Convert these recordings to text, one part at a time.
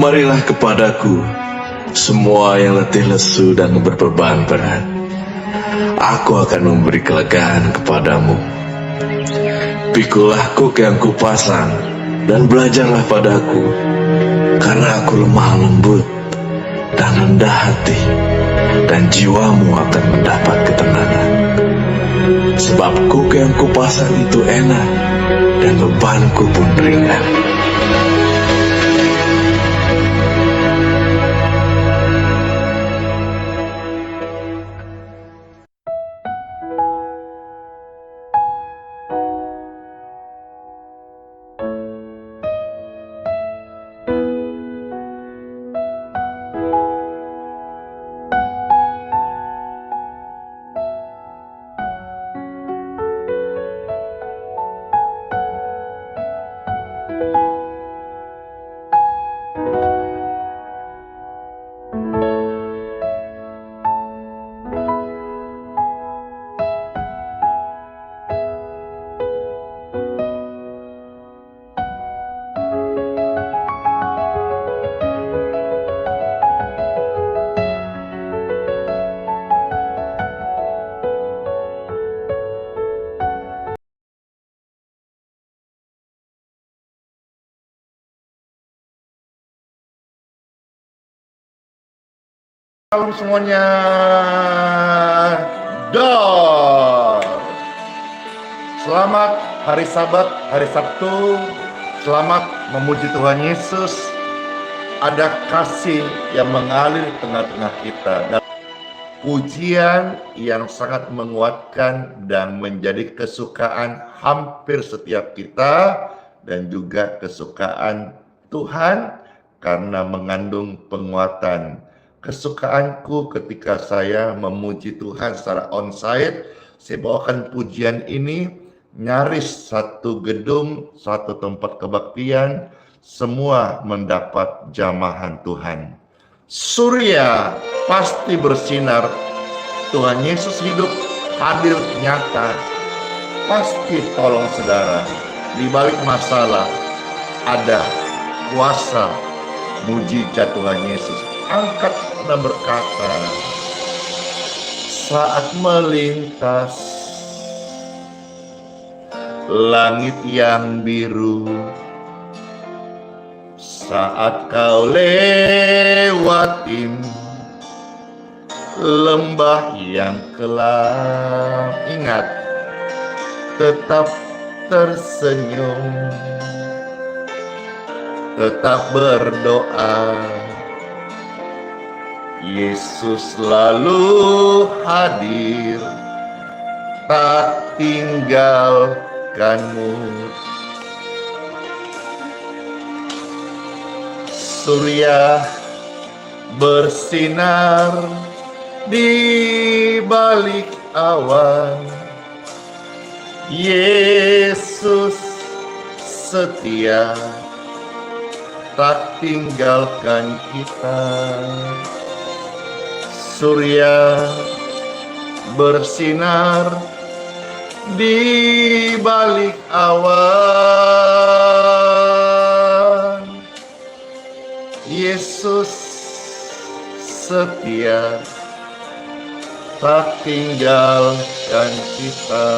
Marilah kepadaku, semua yang letih lesu dan berbeban berat. Aku akan memberi kelegaan kepadamu. Pikulah kuk yang kupasang, dan belajarlah padaku, karena aku lemah lembut dan rendah hati, dan jiwamu akan mendapat ketenangan. Sebab kuk yang kupasang itu enak, dan bebanku pun ringan. Salam semuanya, dor. Selamat hari Sabat, hari Sabtu. Selamat memuji Tuhan Yesus. Ada kasih yang mengalir di tengah-tengah kita. Dan pujian yang sangat menguatkan dan menjadi kesukaan hampir setiap kita. Dan juga kesukaan Tuhan karena mengandung penguatan. Kesukaanku ketika saya memuji Tuhan secara onsite, saya bawakan pujian ini nyaris satu gedung, satu tempat kebaktian, semua mendapat jamahan Tuhan. Surya pasti bersinar, Tuhan Yesus hidup, hadir nyata, pasti tolong saudara. Di balik masalah ada kuasa mujizat Tuhan Yesus. Angkat dan berkata, saat melintas langit yang biru, saat kau lewatin lembah yang kelam, ingat, tetap tersenyum, tetap berdoa. Yesus selalu hadir, tak tinggalkanmu. Surya bersinar di balik awan. Yesus setia, tak tinggalkan kita. Surya bersinar di balik awan. Yesus setia, tak tinggalkan kita.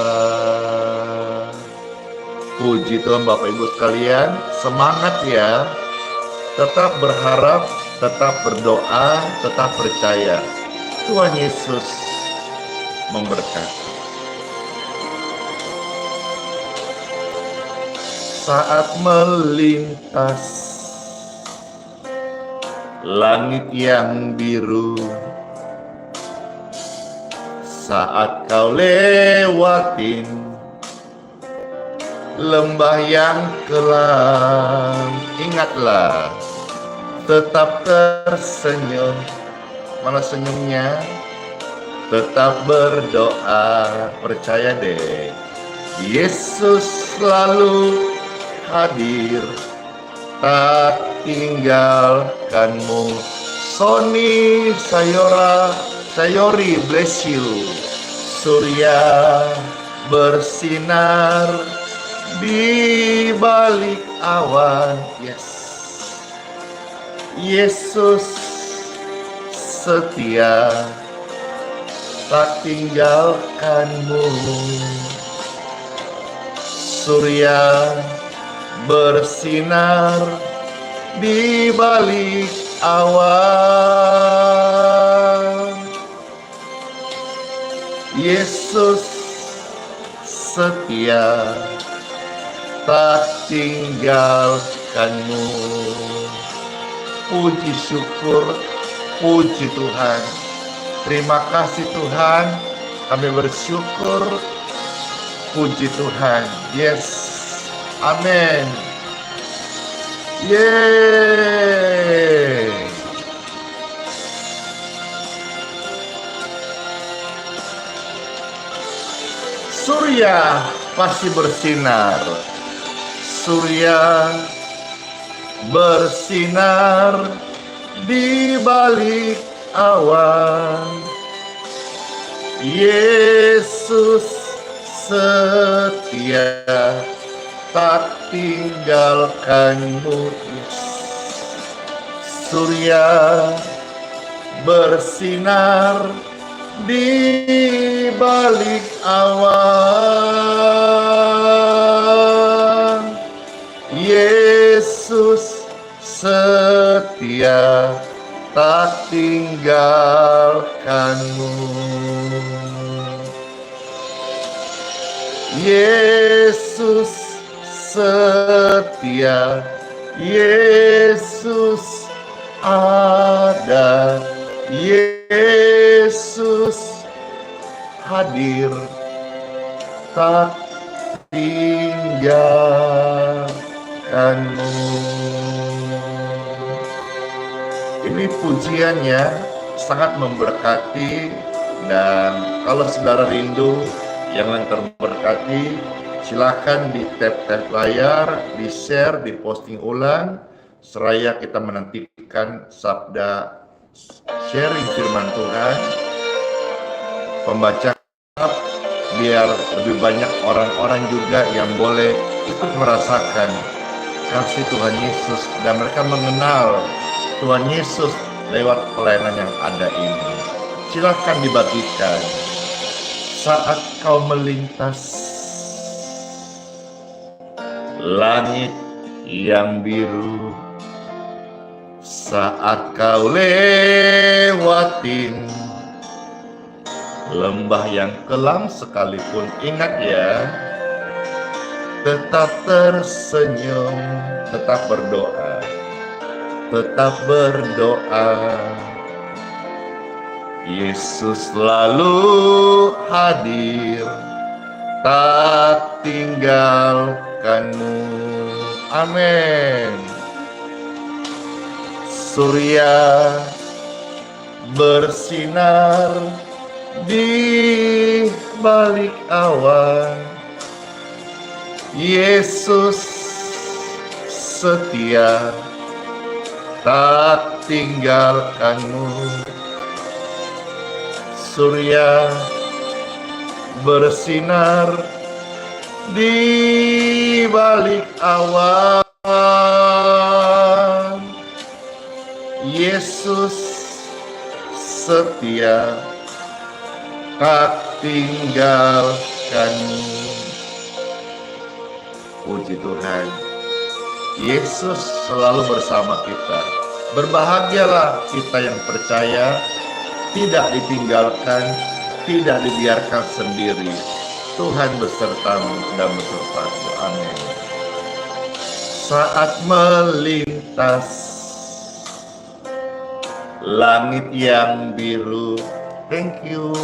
Puji Tuhan Bapak Ibu sekalian, semangat ya. Tetap berharap, tetap berdoa, tetap percaya. Tuhan Yesus memberkati. Saat melintas langit yang biru, saat kau lewatin lembah yang kelam, ingatlah, tetap tersenyum. Mana senyumnya? Tetap berdoa, percaya deh. Yesus selalu hadir, tak tinggalkanmu. Sony Sayori, bless you. Surya bersinar di balik awan. Yes. Yesus setia, tak tinggalkanmu. Surya bersinar di balik awan. Yesus setia, tak tinggalkanmu. Puji syukur, puji Tuhan. Terima kasih Tuhan, kami bersyukur. Puji Tuhan. Yes. Amin. Yeay. Surya pasti bersinar. Surya bersinar di balik awan. Yesus setia, tak tinggalkanmu. Surya bersinar di balik awan. Yesus setia, tak tinggalkanmu. Yesus setia, Yesus ada, Yesus hadir, tak tinggalkanmu. Ini pujiannya sangat memberkati, dan kalau saudara rindu yang terberkati, silakan di tap-tap layar, di-share, di-posting ulang, seraya kita menantikan sabda sharing firman Tuhan, pembacaan, biar lebih banyak orang-orang juga yang boleh ikut merasakan kasih Tuhan Yesus, dan mereka mengenal Tuhan Yesus lewat pelayanan yang ada ini. Silakan dibagikan. Saat kau melintas langit yang biru, saat kau lewatin lembah yang kelam sekalipun, ingat ya, tetap tersenyum, tetap berdoa, tetap berdoa. Yesus selalu hadir, tak tinggalkanmu. Amin. Surya bersinar di balik awan. Yesus setia, tak tinggalkanmu. Surya bersinar di balik awan. Yesus setia, tak tinggalkanmu. Puji Tuhan, Yesus selalu bersama kita. Berbahagialah kita yang percaya, tidak ditinggalkan, tidak dibiarkan sendiri. Tuhan besertamu dan besertaku. Amin. Saat melintas langit yang biru, thank you.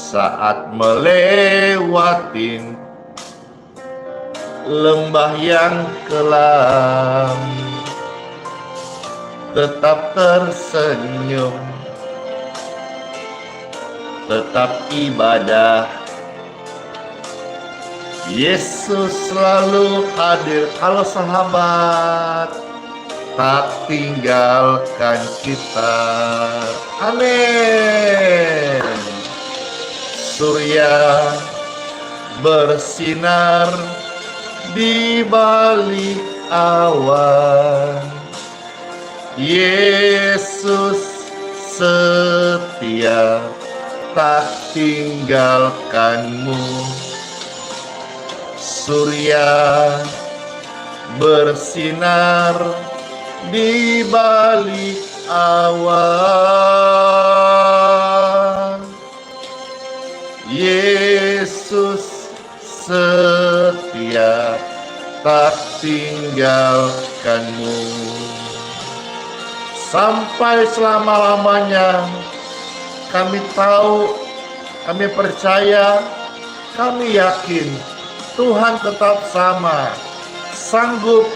Saat melewatin lembah yang kelam, tetap tersenyum, tetap ibadah. Yesus selalu hadir. Halo sahabat, tak tinggalkan kita. Amin. Surya bersinar di balik awan. Yesus setia, tak tinggalkanmu. Surya bersinar di balik awan. Yesus setia, tak tinggalkanmu. Sampai selama-lamanya kami tahu, kami percaya, kami yakin Tuhan tetap sama, sanggup,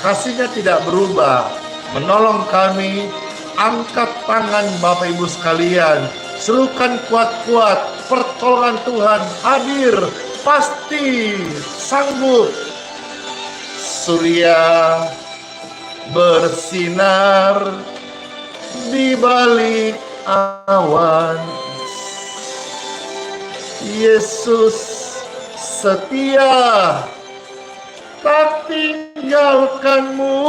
kasih-Nya tidak berubah, menolong kami. Angkat tangan Bapak Ibu sekalian, serukan kuat-kuat, pertolongan Tuhan hadir, pasti sanggup. Surya bersinar di balik awan. Yesus setia, tak tinggalkanmu.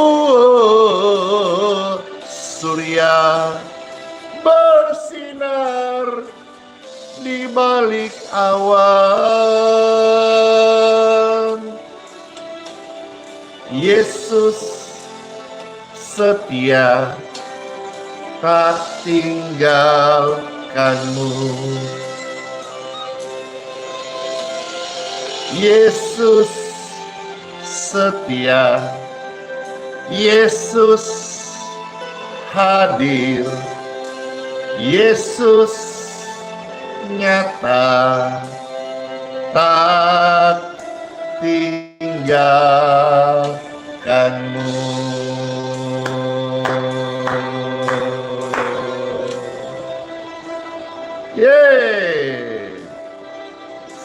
Surya bersinar di balik awan. Yesus setia, tak tinggalkanmu. Yesus setia, Yesus hadir, Yesus nyata, tak tinggalkanmu. Yeay.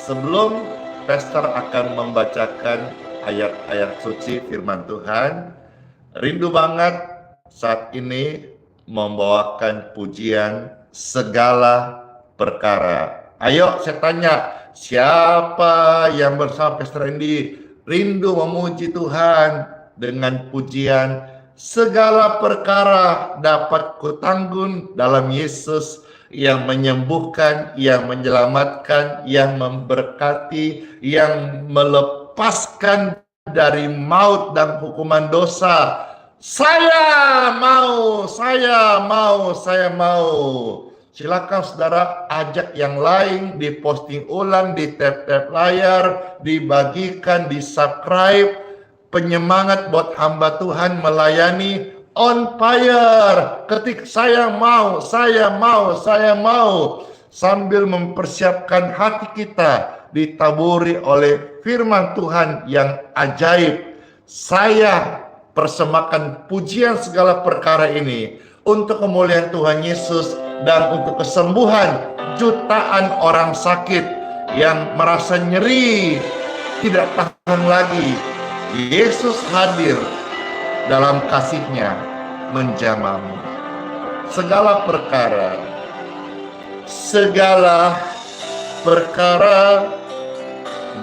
Sebelum Pastor akan membacakan ayat-ayat suci firman Tuhan, rindu banget saat ini membawakan pujian segala perkara. Ayo saya tanya, siapa yang bersama Pastor Randy rindu memuji Tuhan dengan pujian segala perkara dapat kutanggung dalam Yesus yang menyembuhkan, yang menyelamatkan, yang memberkati, yang melepaskan dari maut dan hukuman dosa. Saya mau, saya mau, saya mau. Silakan saudara ajak yang lain, diposting ulang di tab-tab layar, dibagikan, di-subscribe. Penyemangat buat hamba Tuhan melayani on fire. Ketik saya mau, saya mau, saya mau. Sambil mempersiapkan hati kita ditaburi oleh firman Tuhan yang ajaib. Saya persembahkan pujian segala perkara ini untuk kemuliaan Tuhan Yesus dan untuk kesembuhan jutaan orang sakit yang merasa nyeri, tidak tahan lagi. Yesus hadir dalam kasih-Nya menjamamu. Segala perkara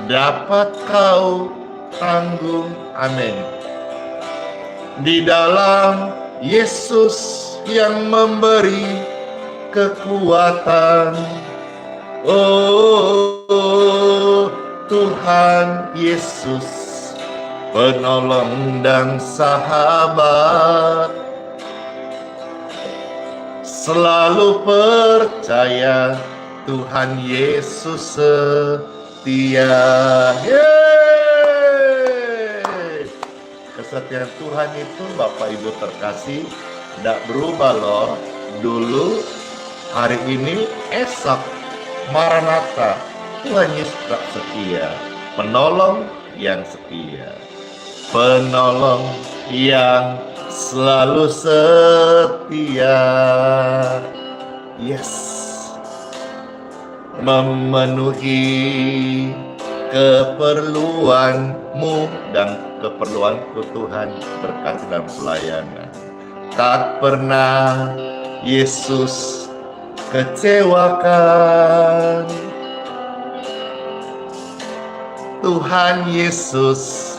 dapat kau tanggung. Amin. Di dalam Yesus yang memberi kekuatan. Oh Tuhan Yesus, penolong dan sahabat, selalu percaya Tuhan Yesus setia. Yeay! Kesetiaan Tuhan itu Bapak Ibu terkasih tidak berubah loh. Dulu, hari ini, esok, Maranatha, Tuhan Yesus tetap setia, penolong yang setia, penolong yang selalu setia. Yes, memenuhi keperluanmu dan keperluanku Tuhan berkat dan pelayanan. Tak pernah Yesus kecewakan. Tuhan Yesus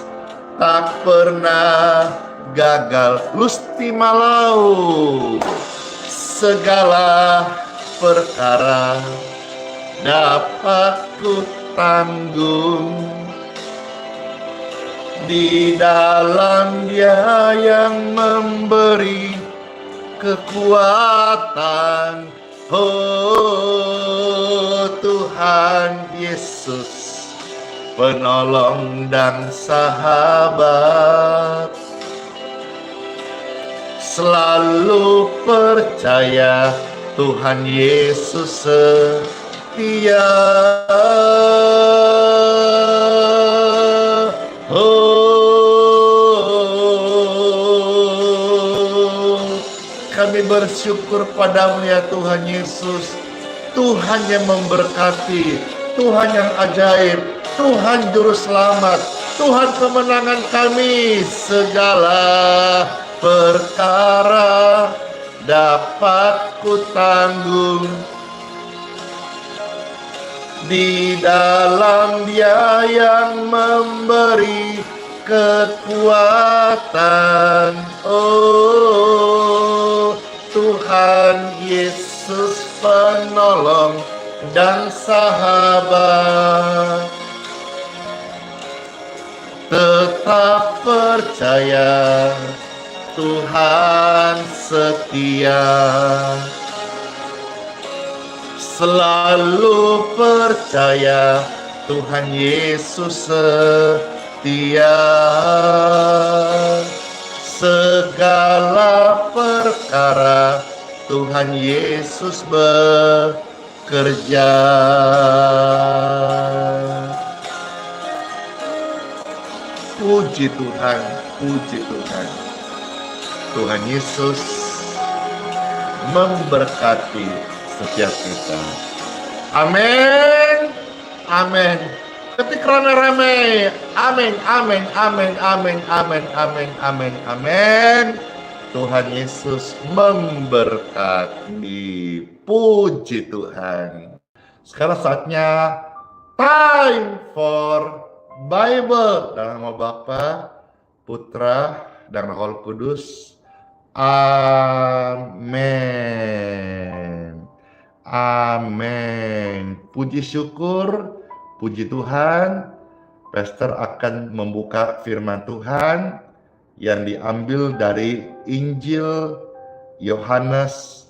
tak pernah gagal lusti malau. Segala perkara dapat ku tanggung di dalam Dia yang memberi kekuatan. Oh Tuhan Yesus, penolong dan sahabat, selalu percaya Tuhan Yesus setia. Kami bersyukur padamu ya Tuhan Yesus, Tuhan yang memberkati, Tuhan yang ajaib, Tuhan Juru Selamat, Tuhan kemenangan kami. Segala perkara dapat ku tanggung di dalam Dia yang memberi kekuatan. Oh Tuhan Yesus, penolong dan sahabat, tetap percaya Tuhan setia, selalu percaya Tuhan Yesus setia. Segala perkara Tuhan Yesus bekerja. Puji Tuhan, puji Tuhan. Tuhan Yesus memberkati setiap kita. Amin, amin. Ketik rame-rame. Amin, amin, amin, amin, amin, amin, amin, amin. Tuhan Yesus memberkati. Puji Tuhan. Sekarang saatnya time for Bible. Dalam nama Bapa, Putra, dan Roh Kudus. Amin. Amin. Puji syukur, puji Tuhan. Pastor akan membuka firman Tuhan yang diambil dari Injil Yohanes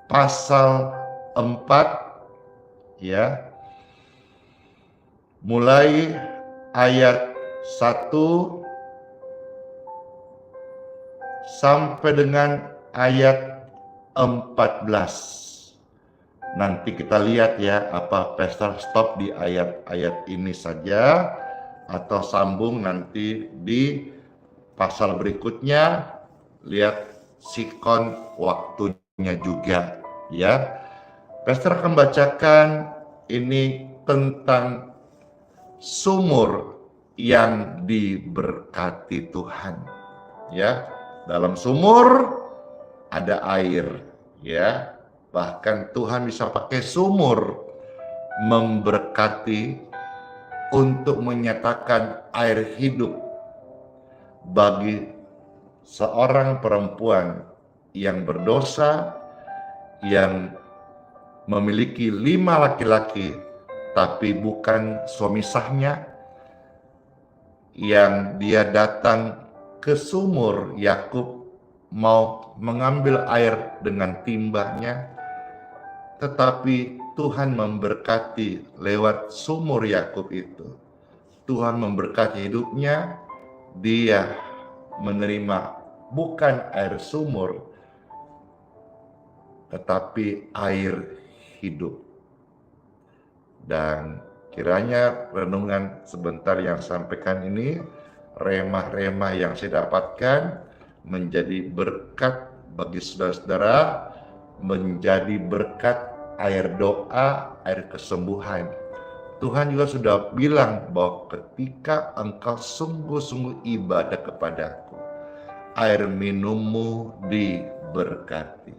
pasal 4 ya. Mulai ayat 1 sampai dengan ayat 14. Nanti kita lihat ya, apa pastor stop di ayat-ayat ini saja atau sambung nanti di pasal berikutnya. Lihat sikon waktunya juga ya. Pastor akan bacakan ini tentang sumur yang diberkati Tuhan ya. Dalam sumur ada air ya. Bahkan Tuhan bisa pakai sumur memberkati untuk menyatakan air hidup bagi seorang perempuan yang berdosa, yang memiliki 5 laki-laki tapi bukan suami sahnya, yang dia datang ke sumur Yakub mau mengambil air dengan timbanya, tetapi Tuhan memberkati lewat sumur Yakub itu. Tuhan memberkati hidupnya, dia menerima bukan air sumur, tetapi air hidup. Dan kiranya renungan sebentar yang sampaikan ini, remah-remah yang saya dapatkan, menjadi berkat bagi saudara-saudara, menjadi berkat air doa, air kesembuhan. Tuhan juga sudah bilang bahwa ketika engkau sungguh-sungguh ibadah kepadaku, air minummu diberkati.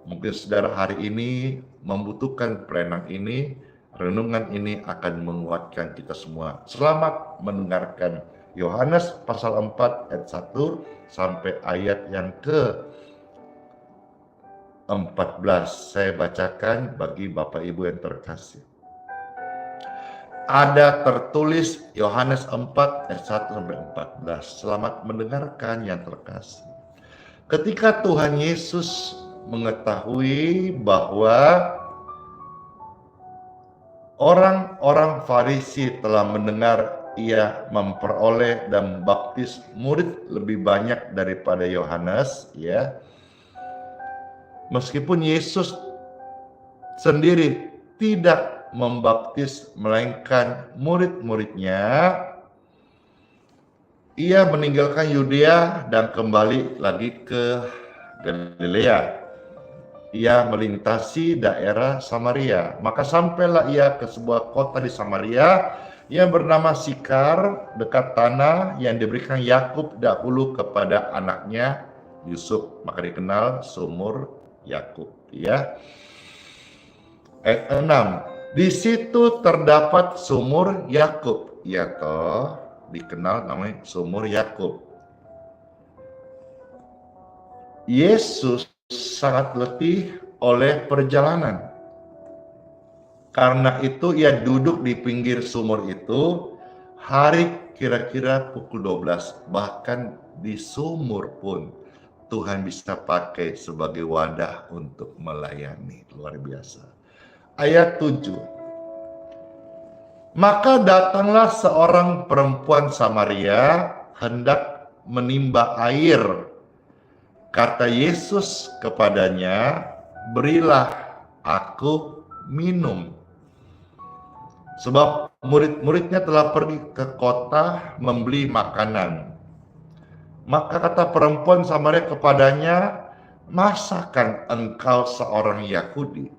Mungkin saudara hari ini membutuhkan perenang ini, renungan ini akan menguatkan kita semua. Selamat mendengarkan Yohanes pasal 4 ayat 1 sampai ayat yang ke-14. Saya bacakan bagi Bapak Ibu yang terkasih. Ada tertulis Yohanes 4 ayat 1 sampai 14. Selamat mendengarkan yang terkasih. Ketika Tuhan Yesus mengetahui bahwa orang-orang Farisi telah mendengar ia memperoleh dan baptis murid lebih banyak daripada Yohanes, ya. Meskipun Yesus sendiri tidak membaptis melainkan murid-muridnya, ia meninggalkan Yudea dan kembali lagi ke Galilea. Ia melintasi daerah Samaria. Maka sampailah ia ke sebuah kota di Samaria yang bernama Sikar, dekat tanah yang diberikan Yakub dahulu kepada anaknya Yusuf. Maka dikenal sumur Yakub, ya. Ayat 6. Di situ terdapat sumur Yakub, ya toh, dikenal namanya sumur Yakub. Yesus sangat letih oleh perjalanan. Karena itu ia duduk di pinggir sumur itu hari kira-kira pukul 12. Bahkan di sumur pun Tuhan bisa pakai sebagai wadah untuk melayani. Luar biasa. Ayat 7. Maka datanglah seorang perempuan Samaria hendak menimba air. Kata Yesus kepadanya, berilah aku minum. Sebab murid-muridnya telah pergi ke kota membeli makanan. Maka kata perempuan Samaria kepadanya, masakan engkau seorang Yahudi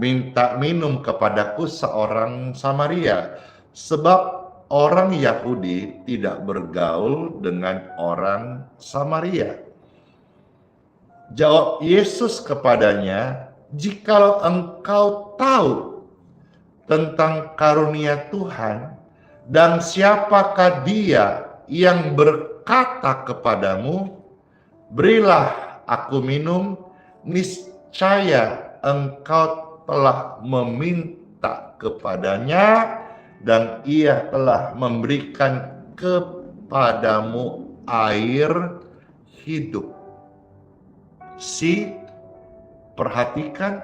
minta minum kepadaku seorang Samaria? Sebab orang Yahudi tidak bergaul dengan orang Samaria. Jawab Yesus kepadanya, jikalau engkau tahu tentang karunia Tuhan dan siapakah dia yang berkata kepadamu, berilah aku minum, niscaya engkau telah meminta kepadanya dan ia telah memberikan kepadamu air hidup. Perhatikan,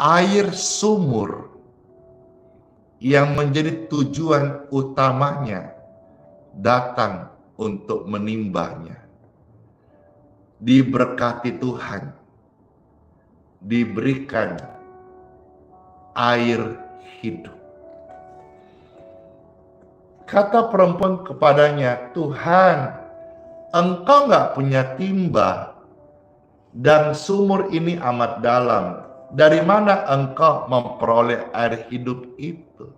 air sumur yang menjadi tujuan utamanya datang untuk menimbanya. Diberkati Tuhan, diberikan air hidup. Kata perempuan kepadanya, Tuhan, engkau nggak punya timba dan sumur ini amat dalam. Dari mana engkau memperoleh air hidup itu?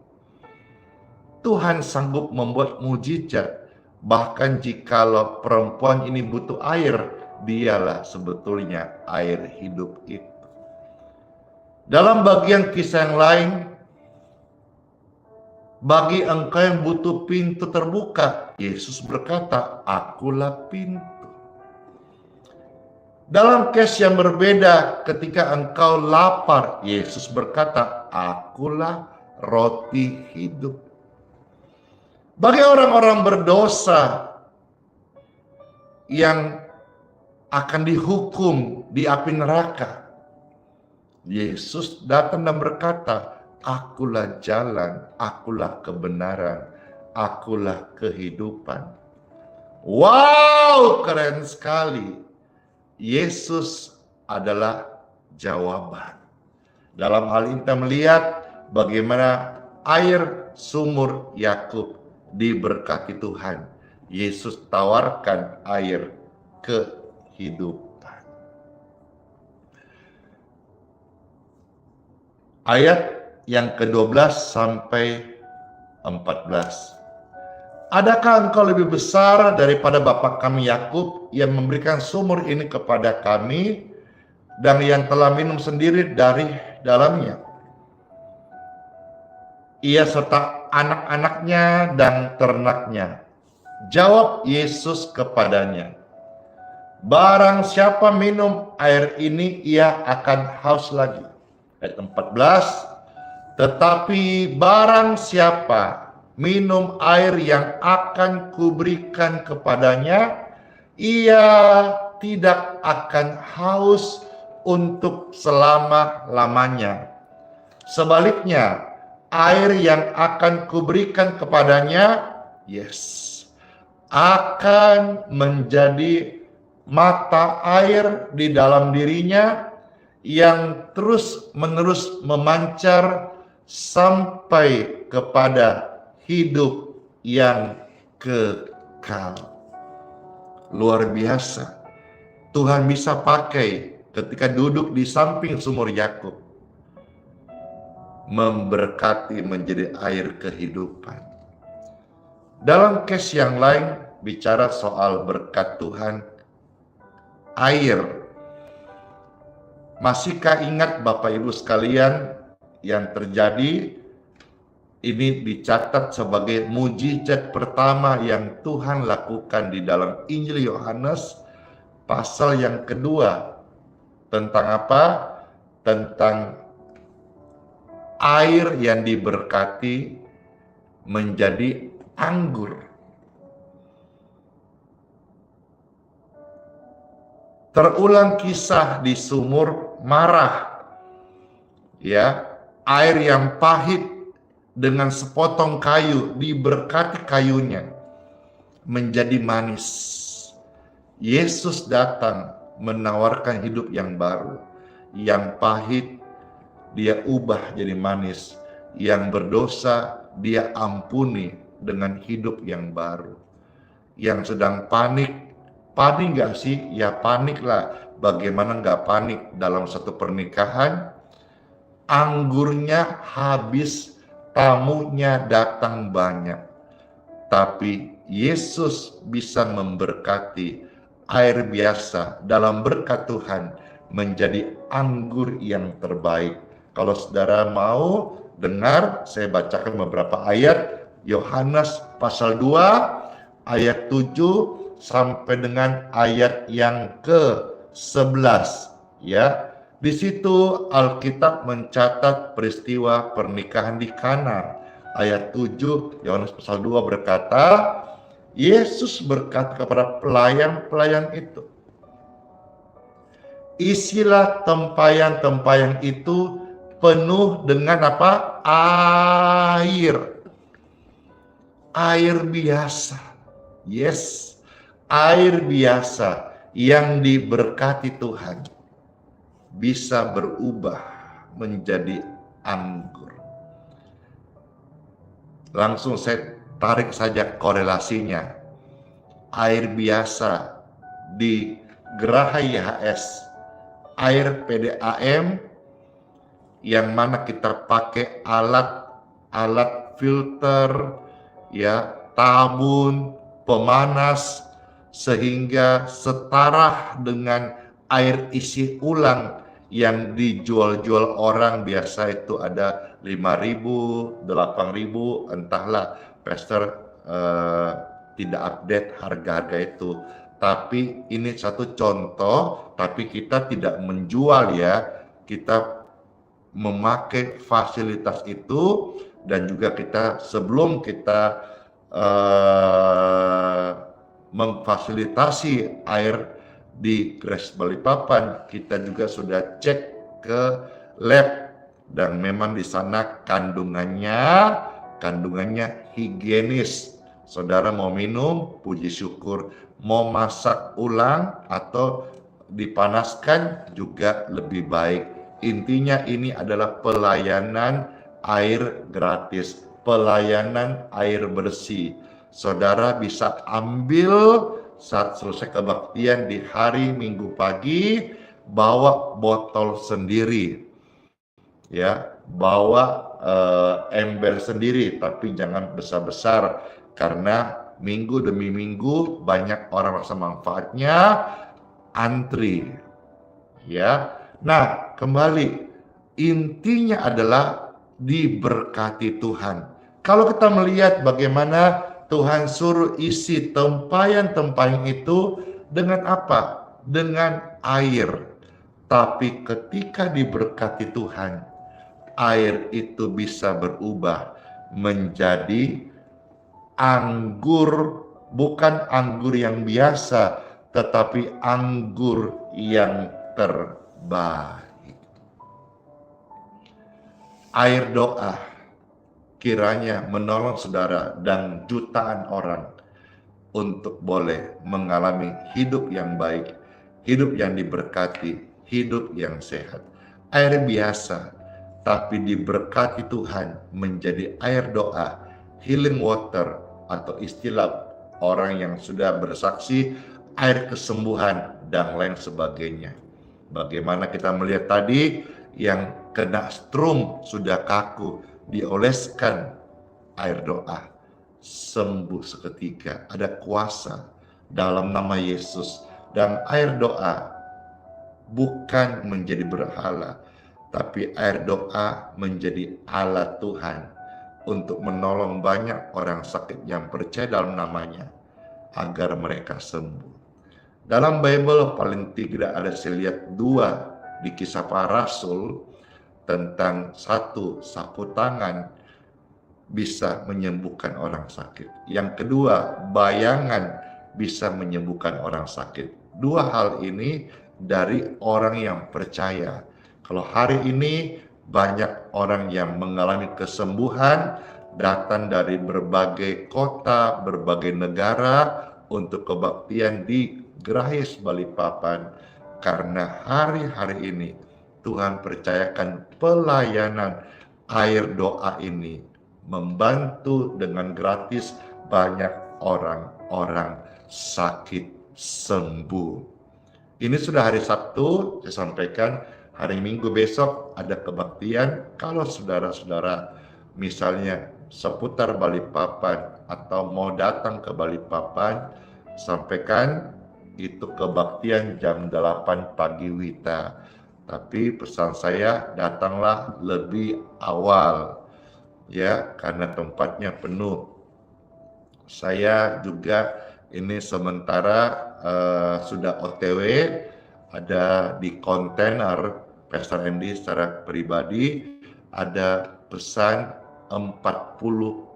Tuhan sanggup membuat mujizat. Bahkan jikalau perempuan ini butuh air, dialah sebetulnya air hidup itu. Dalam bagian kisah yang lain, bagi engkau yang butuh pintu terbuka, Yesus berkata, akulah pintu. Dalam case yang berbeda, ketika engkau lapar, Yesus berkata, akulah roti hidup. Bagi orang-orang berdosa yang akan dihukum di api neraka, Yesus datang dan berkata, akulah jalan, akulah kebenaran, akulah kehidupan. Wow, keren sekali. Yesus adalah jawaban. Dalam hal ini kita melihat bagaimana air sumur Yakub diberkati Tuhan. Yesus tawarkan air kehidupan. Ayat yang ke-12 sampai 14. Adakah engkau lebih besar daripada bapa kami Yakub yang memberikan sumur ini kepada kami dan yang telah minum sendiri dari dalamnya? ia serta anak-anaknya dan ternaknya. Jawab Yesus kepadanya, barang siapa minum air ini, ia akan haus lagi. Ayat 14, tetapi barang siapa minum air yang akan kuberikan kepadanya, ia tidak akan haus untuk selama-lamanya. Sebaliknya, air yang akan kuberikan kepadanya, akan menjadi mata air di dalam dirinya yang terus-menerus memancar sampai kepada hidup yang kekal. Luar biasa. Tuhan bisa pakai ketika duduk di samping sumur Yakub, memberkati menjadi air kehidupan. Dalam case yang lain bicara soal berkat Tuhan, air. Masihkah ingat Bapak Ibu sekalian yang terjadi? Ini dicatat sebagai mujizat pertama yang Tuhan lakukan di dalam Injil Yohanes pasal yang kedua. Tentang apa? Tentang air yang diberkati menjadi anggur. Terulang kisah di sumur Marah. Air yang pahit dengan sepotong kayu diberkati kayunya menjadi manis. Yesus datang menawarkan hidup yang baru. Yang pahit dia ubah jadi manis. Yang berdosa dia ampuni dengan hidup yang baru. Yang sedang panik gak sih? Ya panik lah. Bagaimana gak panik dalam satu pernikahan? Anggurnya habis, tamunya datang banyak. Tapi Yesus bisa memberkati air biasa dalam berkat Tuhan menjadi anggur yang terbaik. Kalau saudara mau dengar, saya bacakan beberapa ayat. Yohanes pasal 2 ayat 7 sampai dengan ayat yang ke-11 ya. Di situ Alkitab mencatat peristiwa pernikahan di Kana. Ayat 7 Yohanes pasal 2 berkata, Yesus berkata kepada pelayan-pelayan itu, isilah tempayan-tempayan itu penuh dengan apa? Air biasa. Yes, air biasa yang diberkati Tuhan bisa berubah menjadi anggur. Langsung saya tarik saja korelasinya. Air biasa di Geraha YHS, air PDAM yang mana kita pakai alat filter ya, tabun, pemanas sehingga setara dengan air isi ulang yang dijual-jual orang. Biasa itu ada 5.000, 8.000, entahlah. Pastor tidak update harga-harga itu. Tapi ini satu contoh, tapi kita tidak menjual ya. Kita memakai fasilitas itu, dan juga kita sebelum kita memfasilitasi air di Grace Balikpapan, kita juga sudah cek ke lab, dan memang di sana kandungannya higienis. Saudara mau minum, puji syukur. Mau masak ulang atau dipanaskan juga lebih baik. Intinya ini adalah pelayanan air gratis, pelayanan air bersih. Saudara bisa ambil saat selesai kebaktian di hari Minggu pagi, bawa botol sendiri, ya, bawa ember sendiri, tapi jangan besar-besar karena minggu demi minggu banyak orang rasa manfaatnya, antri, ya. Nah, kembali intinya adalah diberkati Tuhan. Kalau kita melihat bagaimana Tuhan suruh isi tempayan-tempayan itu dengan apa? Dengan air. Tapi ketika diberkati Tuhan, air itu bisa berubah menjadi anggur, bukan anggur yang biasa, tetapi anggur yang terbaik. Air doa kiranya menolong saudara dan jutaan orang untuk boleh mengalami hidup yang baik, hidup yang diberkati, hidup yang sehat. Air biasa, tapi diberkati Tuhan menjadi air doa, healing water, atau istilah orang yang sudah bersaksi, air kesembuhan, dan lain sebagainya. Bagaimana kita melihat tadi, yang kena strum sudah kaku, dioleskan air doa, sembuh seketika. Ada kuasa dalam nama Yesus. Dan air doa bukan menjadi berhala, tapi air doa menjadi alat Tuhan untuk menolong banyak orang sakit yang percaya dalam namanya agar mereka sembuh. Dalam Bible paling tidak ada saya lihat 2 di Kisah Para Rasul tentang 1 sapu tangan bisa menyembuhkan orang sakit. Yang kedua, bayangan bisa menyembuhkan orang sakit. 2 hal ini dari orang yang percaya. Kalau hari ini banyak orang yang mengalami kesembuhan datang dari berbagai kota, berbagai negara untuk kebaktian di Grahis Balikpapan, karena hari-hari ini Tuhan percayakan pelayanan air doa ini membantu dengan gratis banyak orang-orang sakit sembuh. Ini sudah hari Sabtu, saya sampaikan. Hari Minggu besok ada kebaktian. Kalau saudara-saudara misalnya seputar Balikpapan atau mau datang ke Balikpapan, sampaikan itu kebaktian jam 8 pagi WITA. Tapi pesan saya, datanglah lebih awal ya, karena tempatnya penuh. Saya juga ini sementara sudah OTW, ada di kontainer Pastor Andy secara pribadi, ada pesan 40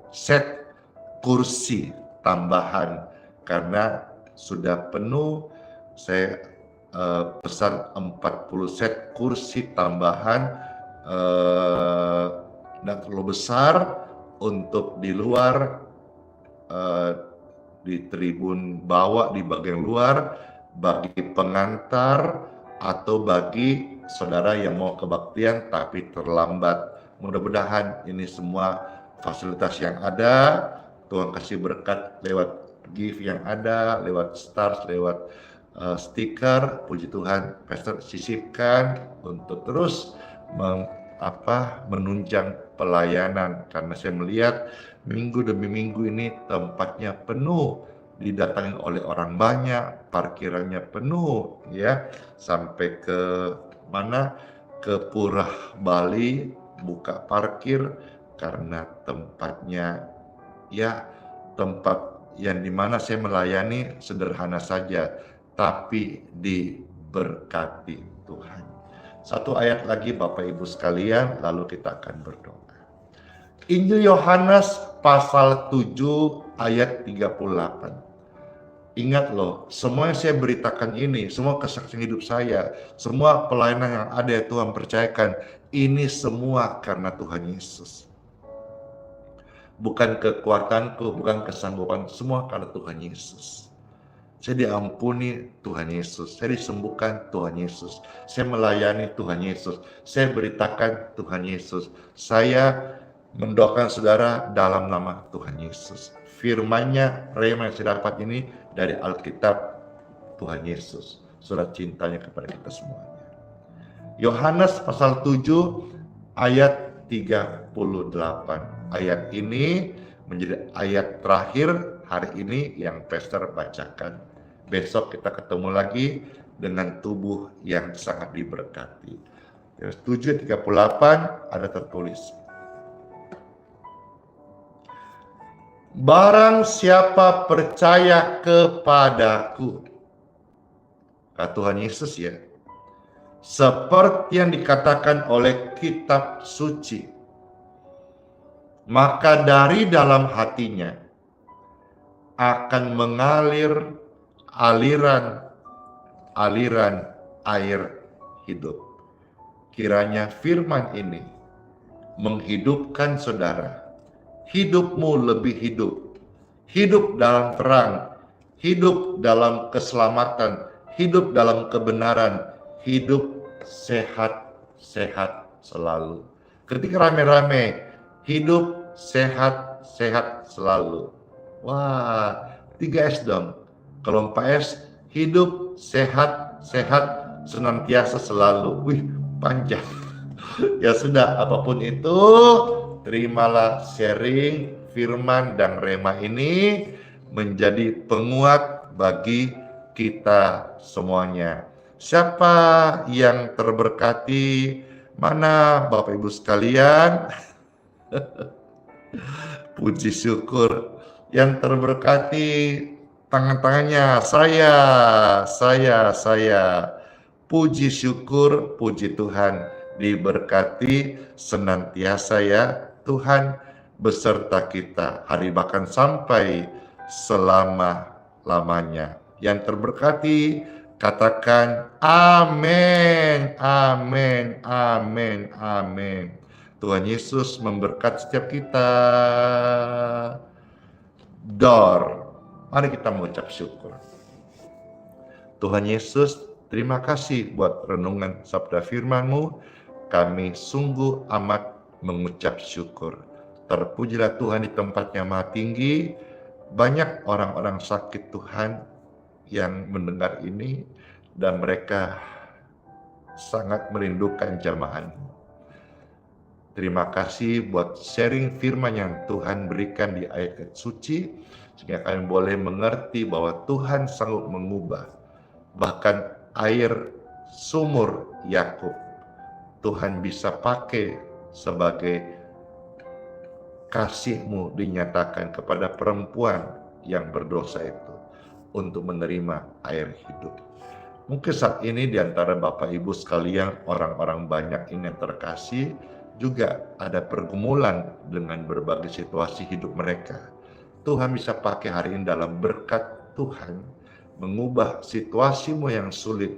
set kursi tambahan karena sudah penuh. Saya pesan 40 set kursi tambahan dan terlalu besar untuk di luar, di tribun bawah di bagian luar, bagi pengantar atau bagi saudara yang mau kebaktian tapi terlambat. Mudah-mudahan ini semua fasilitas yang ada Tuhan kasih berkat lewat gift yang ada, lewat stars, lewat stiker. Puji Tuhan, Pastor sisipkan untuk terus menunjang pelayanan, karena saya melihat minggu demi minggu ini tempatnya penuh, didatangi oleh orang banyak, parkirannya penuh ya, sampai ke mana, ke Purah Bali buka parkir karena tempatnya ya tempat yang dimana saya melayani sederhana saja tapi diberkati Tuhan. 1 ayat lagi Bapak Ibu sekalian, lalu kita akan berdoa. Injil Yohanes pasal 7 ayat 38. Ingat loh, semua yang saya beritakan ini, semua kesaksian hidup saya, semua pelayanan yang ada yang Tuhan percayakan, ini semua karena Tuhan Yesus. Bukan kekuatanku, bukan kesanggupan, semua karena Tuhan Yesus. Saya diampuni Tuhan Yesus, saya disembuhkan Tuhan Yesus, saya melayani Tuhan Yesus, saya beritakan Tuhan Yesus, saya mendoakan saudara dalam nama Tuhan Yesus. Firman-Nya, rema yang saya dapat ini dari Alkitab Tuhan Yesus, surat cintanya kepada kita semuanya. Yohanes pasal 7 ayat 38. Ayat ini menjadi ayat terakhir hari ini yang Pastor bacakan. Besok kita ketemu lagi dengan tubuh yang sangat diberkati. 7:38 ada tertulis, Barang siapa percaya kepadaku, kata Tuhan Yesus ya, seperti yang dikatakan oleh kitab suci, maka dari dalam hatinya akan mengalir aliran air hidup. Kiranya firman ini menghidupkan saudara. Hidupmu lebih hidup. Hidup dalam terang. Hidup dalam keselamatan. Hidup dalam kebenaran. Hidup sehat-sehat selalu. Ketika rame-rame, hidup sehat-sehat selalu. Wah, 3S dong. Kalau 4S, hidup sehat-sehat senantiasa selalu. Wih, panjang. Ya sudah, apapun itu, terimalah sharing firman dan rema ini menjadi penguat bagi kita semuanya. Siapa yang terberkati? Mana Bapak Ibu sekalian? Puji syukur. Yang terberkati tangan-tangannya, saya. Puji syukur, puji Tuhan, diberkati senantiasa ya Tuhan beserta kita hari bahkan sampai selama-lamanya. Yang terberkati katakan amin, amin, amin, amin. Tuhan Yesus memberkati setiap kita. Mari kita mengucap syukur. Tuhan Yesus, terima kasih buat renungan sabda firman-Mu. Kami sungguh amat mengucap syukur. Terpujilah Tuhan di tempat yang maha tinggi. Banyak orang-orang sakit Tuhan yang mendengar ini dan mereka sangat merindukan jamahan-Mu. Terima kasih buat sharing firman yang Tuhan berikan di ayat suci, sehingga kami boleh mengerti bahwa Tuhan sanggup mengubah bahkan air sumur Yakub. Tuhan bisa pakai sebagai kasih-Mu dinyatakan kepada perempuan yang berdosa itu untuk menerima air hidup. Mungkin saat ini di antara Bapak Ibu sekalian, orang-orang banyak ini yang terkasih, juga ada pergumulan dengan berbagai situasi hidup mereka. Tuhan bisa pakai hari ini dalam berkat Tuhan, mengubah situasimu yang sulit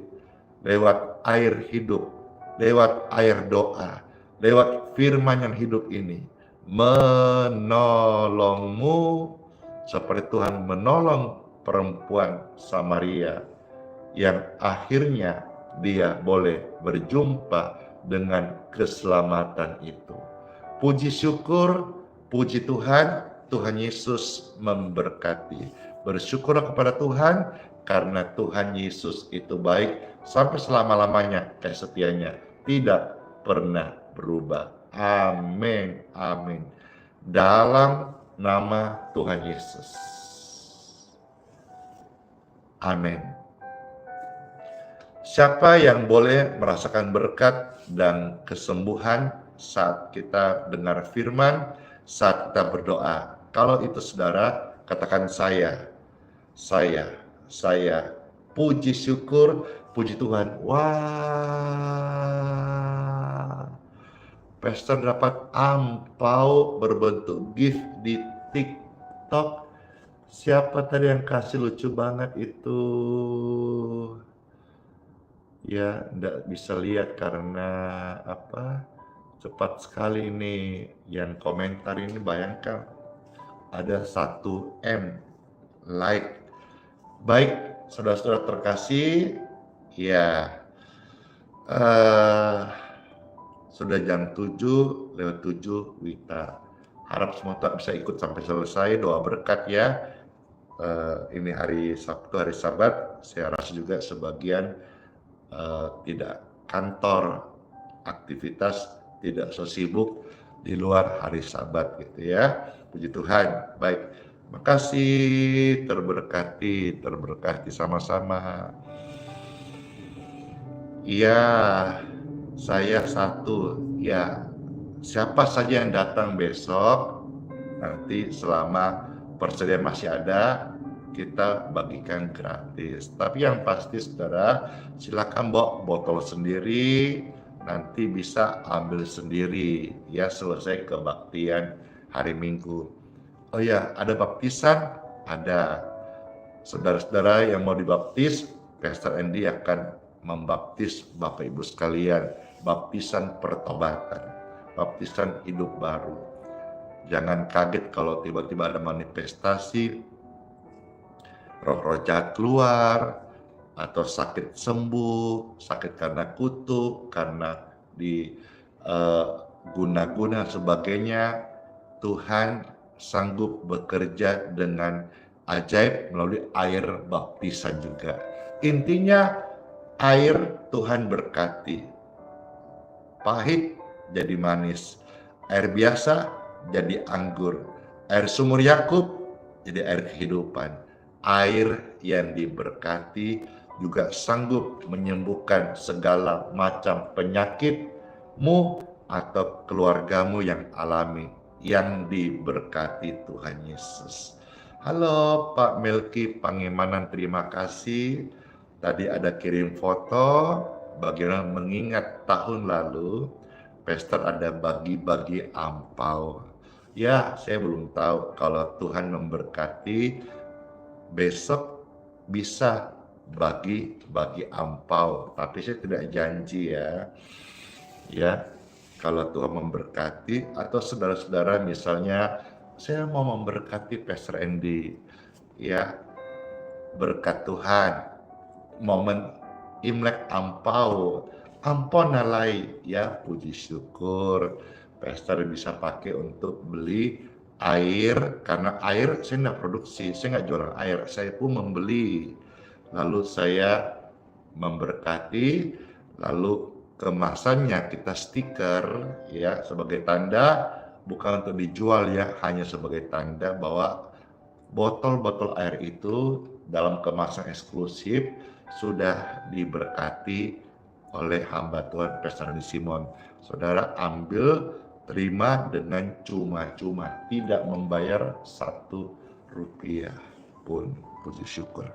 lewat air hidup, lewat air doa, lewat firman yang hidup ini, menolongmu seperti Tuhan menolong perempuan Samaria yang akhirnya dia boleh berjumpa dengan keselamatan itu. Puji syukur, puji Tuhan, Tuhan Yesus memberkati. Bersyukur kepada Tuhan karena Tuhan Yesus itu baik sampai selama-lamanya, kasih setianya tidak pernah berubah. Amin, amin. Dalam nama Tuhan Yesus. Amin. Siapa yang boleh merasakan berkat dan kesembuhan saat kita dengar firman, saat kita berdoa? Kalau itu saudara, katakan saya. Puji syukur, puji Tuhan. Wah, Pastor dapat ampau berbentuk gift di TikTok. Siapa tadi yang kasih, lucu banget itu? Ya, enggak bisa lihat karena apa? Cepat sekali ini yang komentar ini, bayangkan ada 1 M like. Baik, saudara-saudara terkasih, ya sudah jam 7:07 Wita. Harap semua tak bisa ikut sampai selesai doa berkat ya. Ini hari Sabtu, hari Sabat. Saya rasa juga sebagian tidak kantor, aktivitas tidak sesibuk di luar hari Sabat gitu ya. Puji Tuhan. Baik, makasih, terberkati sama-sama. Iya, saya satu ya. Siapa saja yang datang besok nanti selama persediaan masih ada, kita bagikan gratis. Tapi yang pasti saudara, silakan bawa botol sendiri, nanti bisa ambil sendiri ya selesai kebaktian hari Minggu. Oh ya, ada baptisan? Ada. Saudara-saudara yang mau dibaptis, Pastor Andy akan membaptis Bapak Ibu sekalian, baptisan pertobatan, baptisan hidup baru. Jangan kaget kalau tiba-tiba ada manifestasi roh-roh jahat keluar, atau sakit sembuh, sakit karena kutuk, karena guna-guna sebagainya. Tuhan sanggup bekerja dengan ajaib melalui air baptisan juga. Intinya air Tuhan berkati. Pahit jadi manis, air biasa jadi anggur, air sumur Yakub jadi air kehidupan. Air yang diberkati juga sanggup menyembuhkan segala macam penyakitmu atau keluargamu yang alami, yang diberkati Tuhan Yesus. Halo Pak Melki Pangemanan, terima kasih. Tadi ada kirim foto bagaimana mengingat tahun lalu Pastor ada bagi-bagi ampau. Ya, saya belum tahu kalau Tuhan memberkati besok bisa bagi-bagi ampau, tapi saya tidak janji ya. Ya, kalau Tuhan memberkati atau saudara-saudara misalnya saya mau memberkati Pastor Andy, ya berkat Tuhan, momen Imlek ampau, ampon nalai, ya puji syukur, Pastor bisa pakai untuk beli air, karena air saya nggak produksi, saya nggak jualan air, saya pun membeli, lalu saya memberkati, lalu kemasannya kita stiker ya sebagai tanda, bukan untuk dijual ya, hanya sebagai tanda bahwa botol-botol air itu dalam kemasan eksklusif sudah diberkati oleh hamba Tuhan Pastor Andy Simon. Saudara ambil, terima dengan cuma-cuma, tidak membayar 1 rupiah pun. Puji syukur.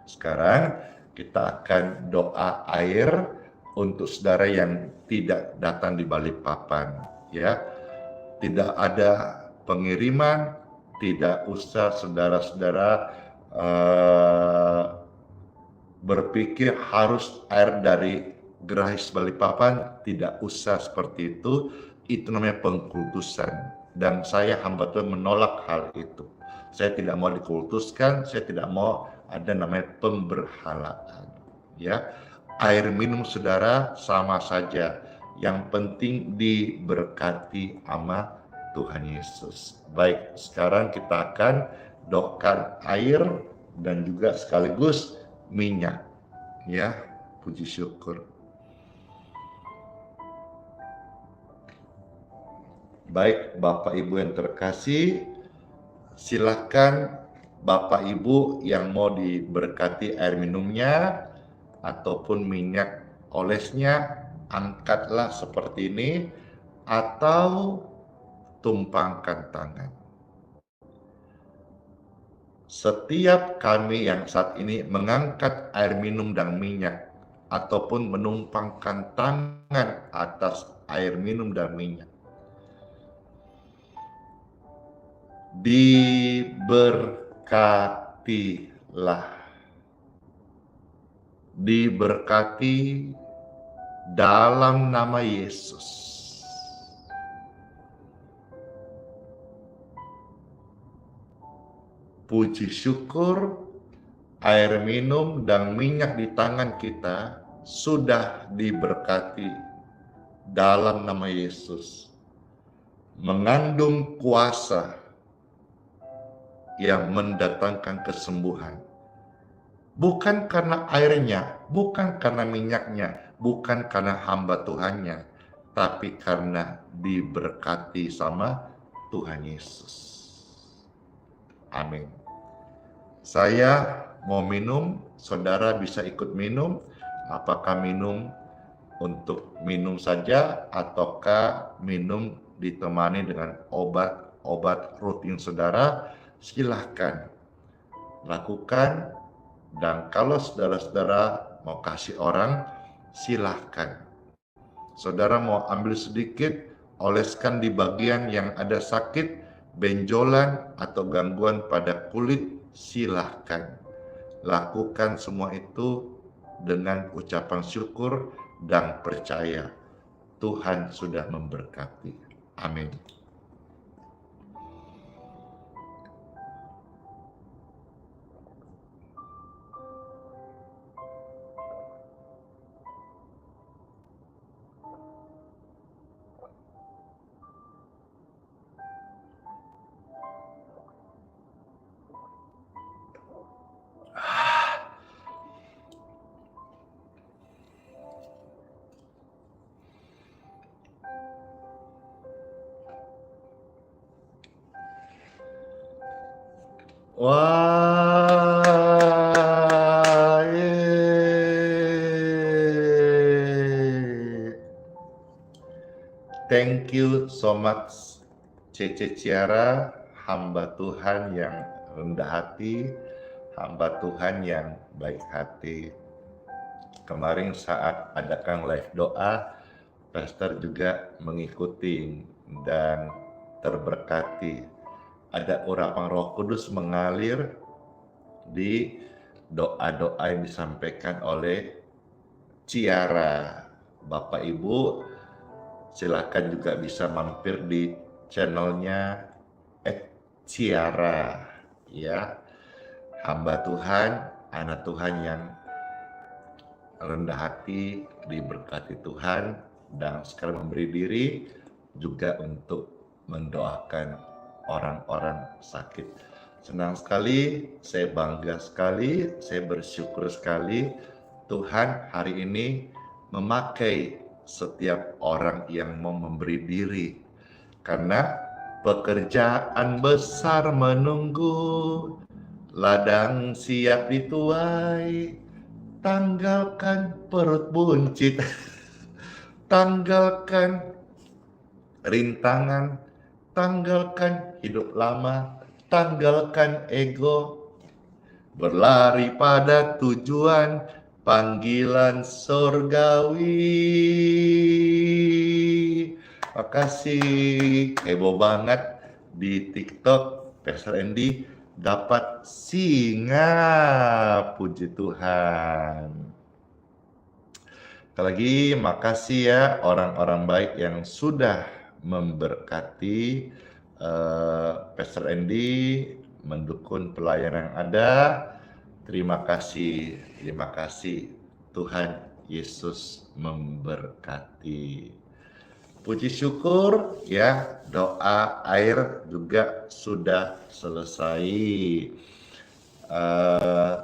Sekarang kita akan doa air untuk saudara yang tidak datang di Balikpapan, ya. Tidak ada pengiriman, tidak usah saudara-saudara berpikir harus air dari Gerahis Balikpapan, tidak usah seperti itu. Itu namanya pengkultusan, dan saya hamba Tuhan menolak hal itu. Saya tidak mau dikultuskan, saya tidak mau ada namanya pemberhalaan, ya. Air minum saudara sama saja, yang penting diberkati sama Tuhan Yesus. Baik, sekarang kita akan doakan air dan juga sekaligus minyak, ya. Puji syukur. Baik, Bapak Ibu yang terkasih, silakan Bapak Ibu yang mau diberkati air minumnya ataupun minyak olesnya, angkatlah seperti ini atau tumpangkan tangan. Setiap kami yang saat ini mengangkat air minum dan minyak ataupun menumpangkan tangan atas air minum dan minyak, diberkatilah, diberkati dalam nama Yesus. Puji syukur, air minum dan minyak di tangan kita sudah diberkati dalam nama Yesus, mengandung kuasa yang mendatangkan kesembuhan. Bukan karena airnya, bukan karena minyaknya, bukan karena hamba Tuhannya, tapi karena diberkati sama Tuhan Yesus. Amin. Saya mau minum, saudara bisa ikut minum. Apakah minum untuk minum saja ataukah minum ditemani dengan obat rutin saudara, silahkan lakukan. Dan kalau saudara-saudara mau kasih orang, silahkan. Saudara mau ambil sedikit, oleskan di bagian yang ada sakit, benjolan atau gangguan pada kulit, silahkan. Lakukan semua itu dengan ucapan syukur dan percaya Tuhan sudah memberkati. Amin. Wah, thank you so much Cece Ciara, hamba Tuhan yang rendah hati, hamba Tuhan yang baik hati. Kemarin saat adakan live doa, Pastor juga mengikuti dan terberkati. Ada urapan Roh Kudus mengalir di doa-doa yang disampaikan oleh Ciara. Bapak Ibu, silakan juga bisa mampir di channelnya Ciara, ya. Hamba Tuhan, anak Tuhan yang rendah hati, diberkati Tuhan, dan sekarang memberi diri juga untuk mendoakan orang-orang sakit. Senang sekali, saya bangga sekali, saya bersyukur sekali Tuhan hari ini memakai setiap orang yang mau memberi diri. Karena pekerjaan besar menunggu, ladang siap dituai, tanggalkan perut buncit, tanggalkan rintangan, tanggalkan hidup lama, tanggalkan ego, berlari pada tujuan panggilan sorgawi. Makasih, heboh banget di TikTok, Pastor Andy dapat singa, puji Tuhan. Sekali lagi makasih ya orang-orang baik yang sudah memberkati Pastor Andy, mendukung pelayanan yang ada. Terima kasih Tuhan Yesus memberkati. Puji syukur ya, doa air juga sudah selesai.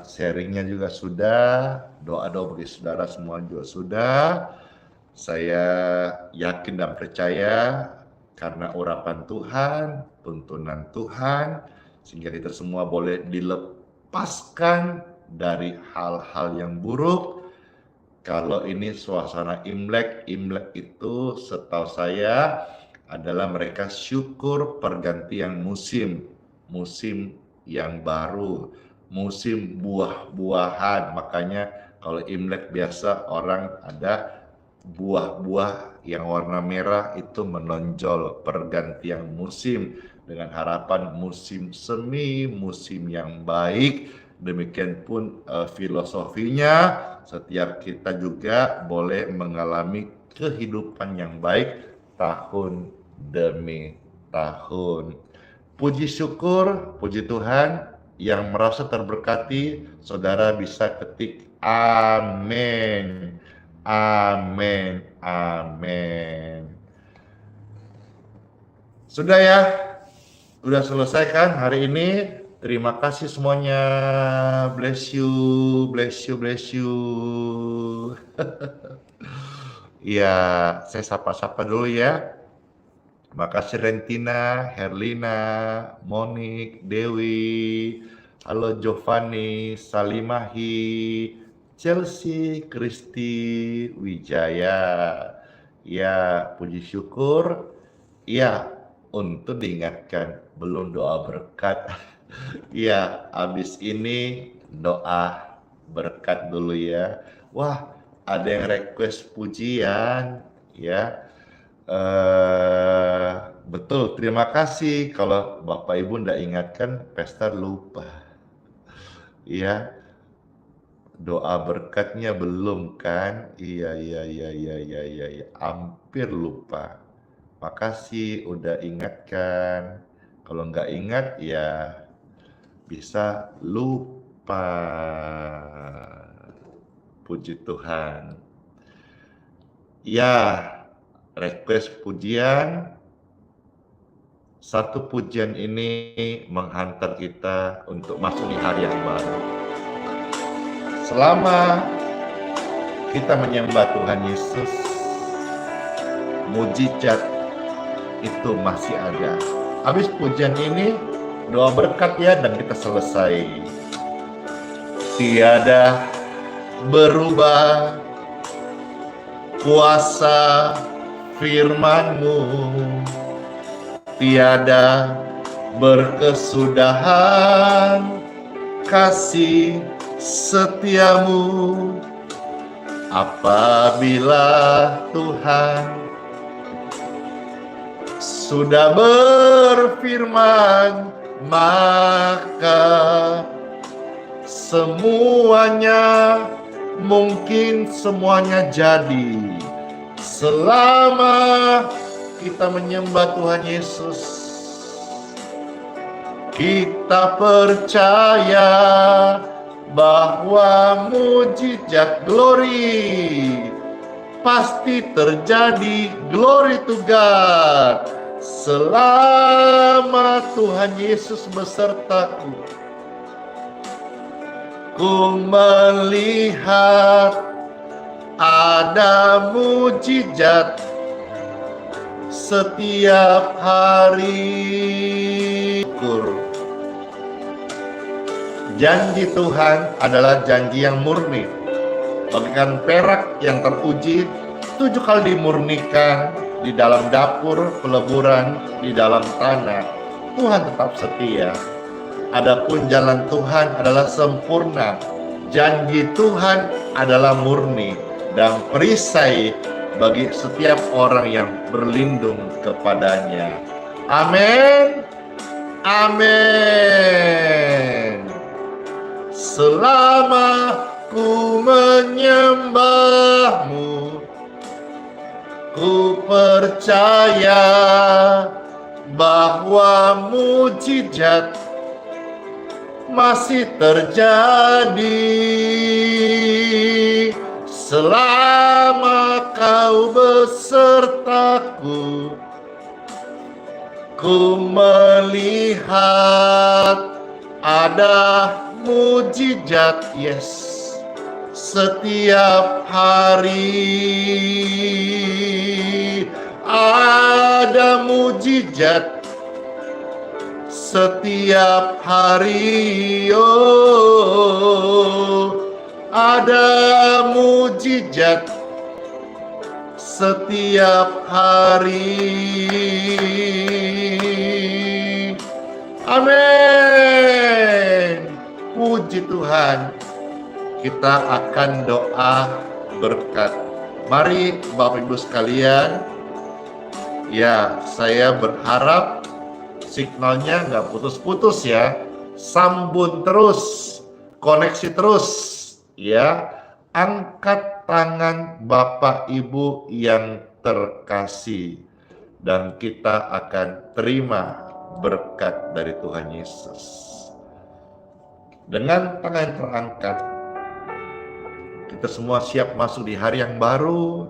Sharingnya juga sudah, doa-doa bagi saudara semua juga sudah. Saya yakin dan percaya karena urapan Tuhan, tuntunan Tuhan, sehingga kita semua boleh dilepaskan dari hal-hal yang buruk. Kalau ini suasana Imlek itu setahu saya adalah mereka syukur pergantian musim yang baru, musim buah-buahan. Makanya kalau Imlek biasa orang ada buah-buah yang warna merah itu menonjol pergantian musim dengan harapan musim semi, musim yang baik. Demikian pun filosofinya, setiap kita juga boleh mengalami kehidupan yang baik tahun demi tahun. Puji syukur, puji Tuhan, yang merasa terberkati, saudara bisa ketik amin. Amin, amin. Sudah ya, sudah selesai kan hari ini? Terima kasih semuanya. Bless you, bless you, bless you. Ya, saya sapa-sapa dulu ya. Makasih Rentina, Herlina, Monik, Dewi, halo Giovanni, Salimahi, Chelsea, Kristi, Wijaya. Ya, puji syukur. Ya, untuk diingatkan, belum doa berkat. Ya, habis ini doa berkat dulu ya. Wah, ada yang request pujian ya. Betul, terima kasih. Kalau Bapak Ibu ndak ingatkan, Pastor lupa. Ya, doa berkatnya belum kan? Iya, hampir lupa. Makasih udah ingatkan. Kalau nggak ingat ya bisa lupa. Puji Tuhan. Ya, request pujian. Satu pujian ini menghantar kita untuk masuk di hari yang baru. Selama kita menyembah Tuhan Yesus, mujizat itu masih ada. Habis pujian ini, doa berkat ya, dan kita selesai. Tiada berubah kuasa firman-Mu, tiada berkesudahan kasih setiamu. Apabila Tuhan sudah berfirman, maka semuanya mungkin, semuanya jadi. Selama kita menyembah Tuhan Yesus, kita percaya bahwa mujizat glory pasti terjadi. Glory to God. Selama Tuhan Yesus besertaku, ku melihat ada mujizat setiap hari. Janji Tuhan adalah janji yang murni. Bagaikan perak yang teruji 7 kali dimurnikan di dalam dapur peleburan di dalam tanah. Tuhan tetap setia. Adapun jalan Tuhan adalah sempurna. Janji Tuhan adalah murni dan perisai bagi setiap orang yang berlindung kepadanya. Amin. Amin. Selama ku menyembah-Mu, ku percaya bahwa mujizat masih terjadi. Selama Kau besertaku, ku melihat ada mujizat, yes, setiap hari. Ada mujizat setiap hari. Oh, ada mujizat setiap hari. Amin. Puji Tuhan. Kita akan doa berkat. Mari Bapak Ibu sekalian. Ya, saya berharap signalnya nggak putus-putus ya. Sambung terus, koneksi terus ya. Angkat tangan Bapak Ibu yang terkasih dan kita akan terima berkat dari Tuhan Yesus. Dengan tangan terangkat, kita semua siap masuk di hari yang baru.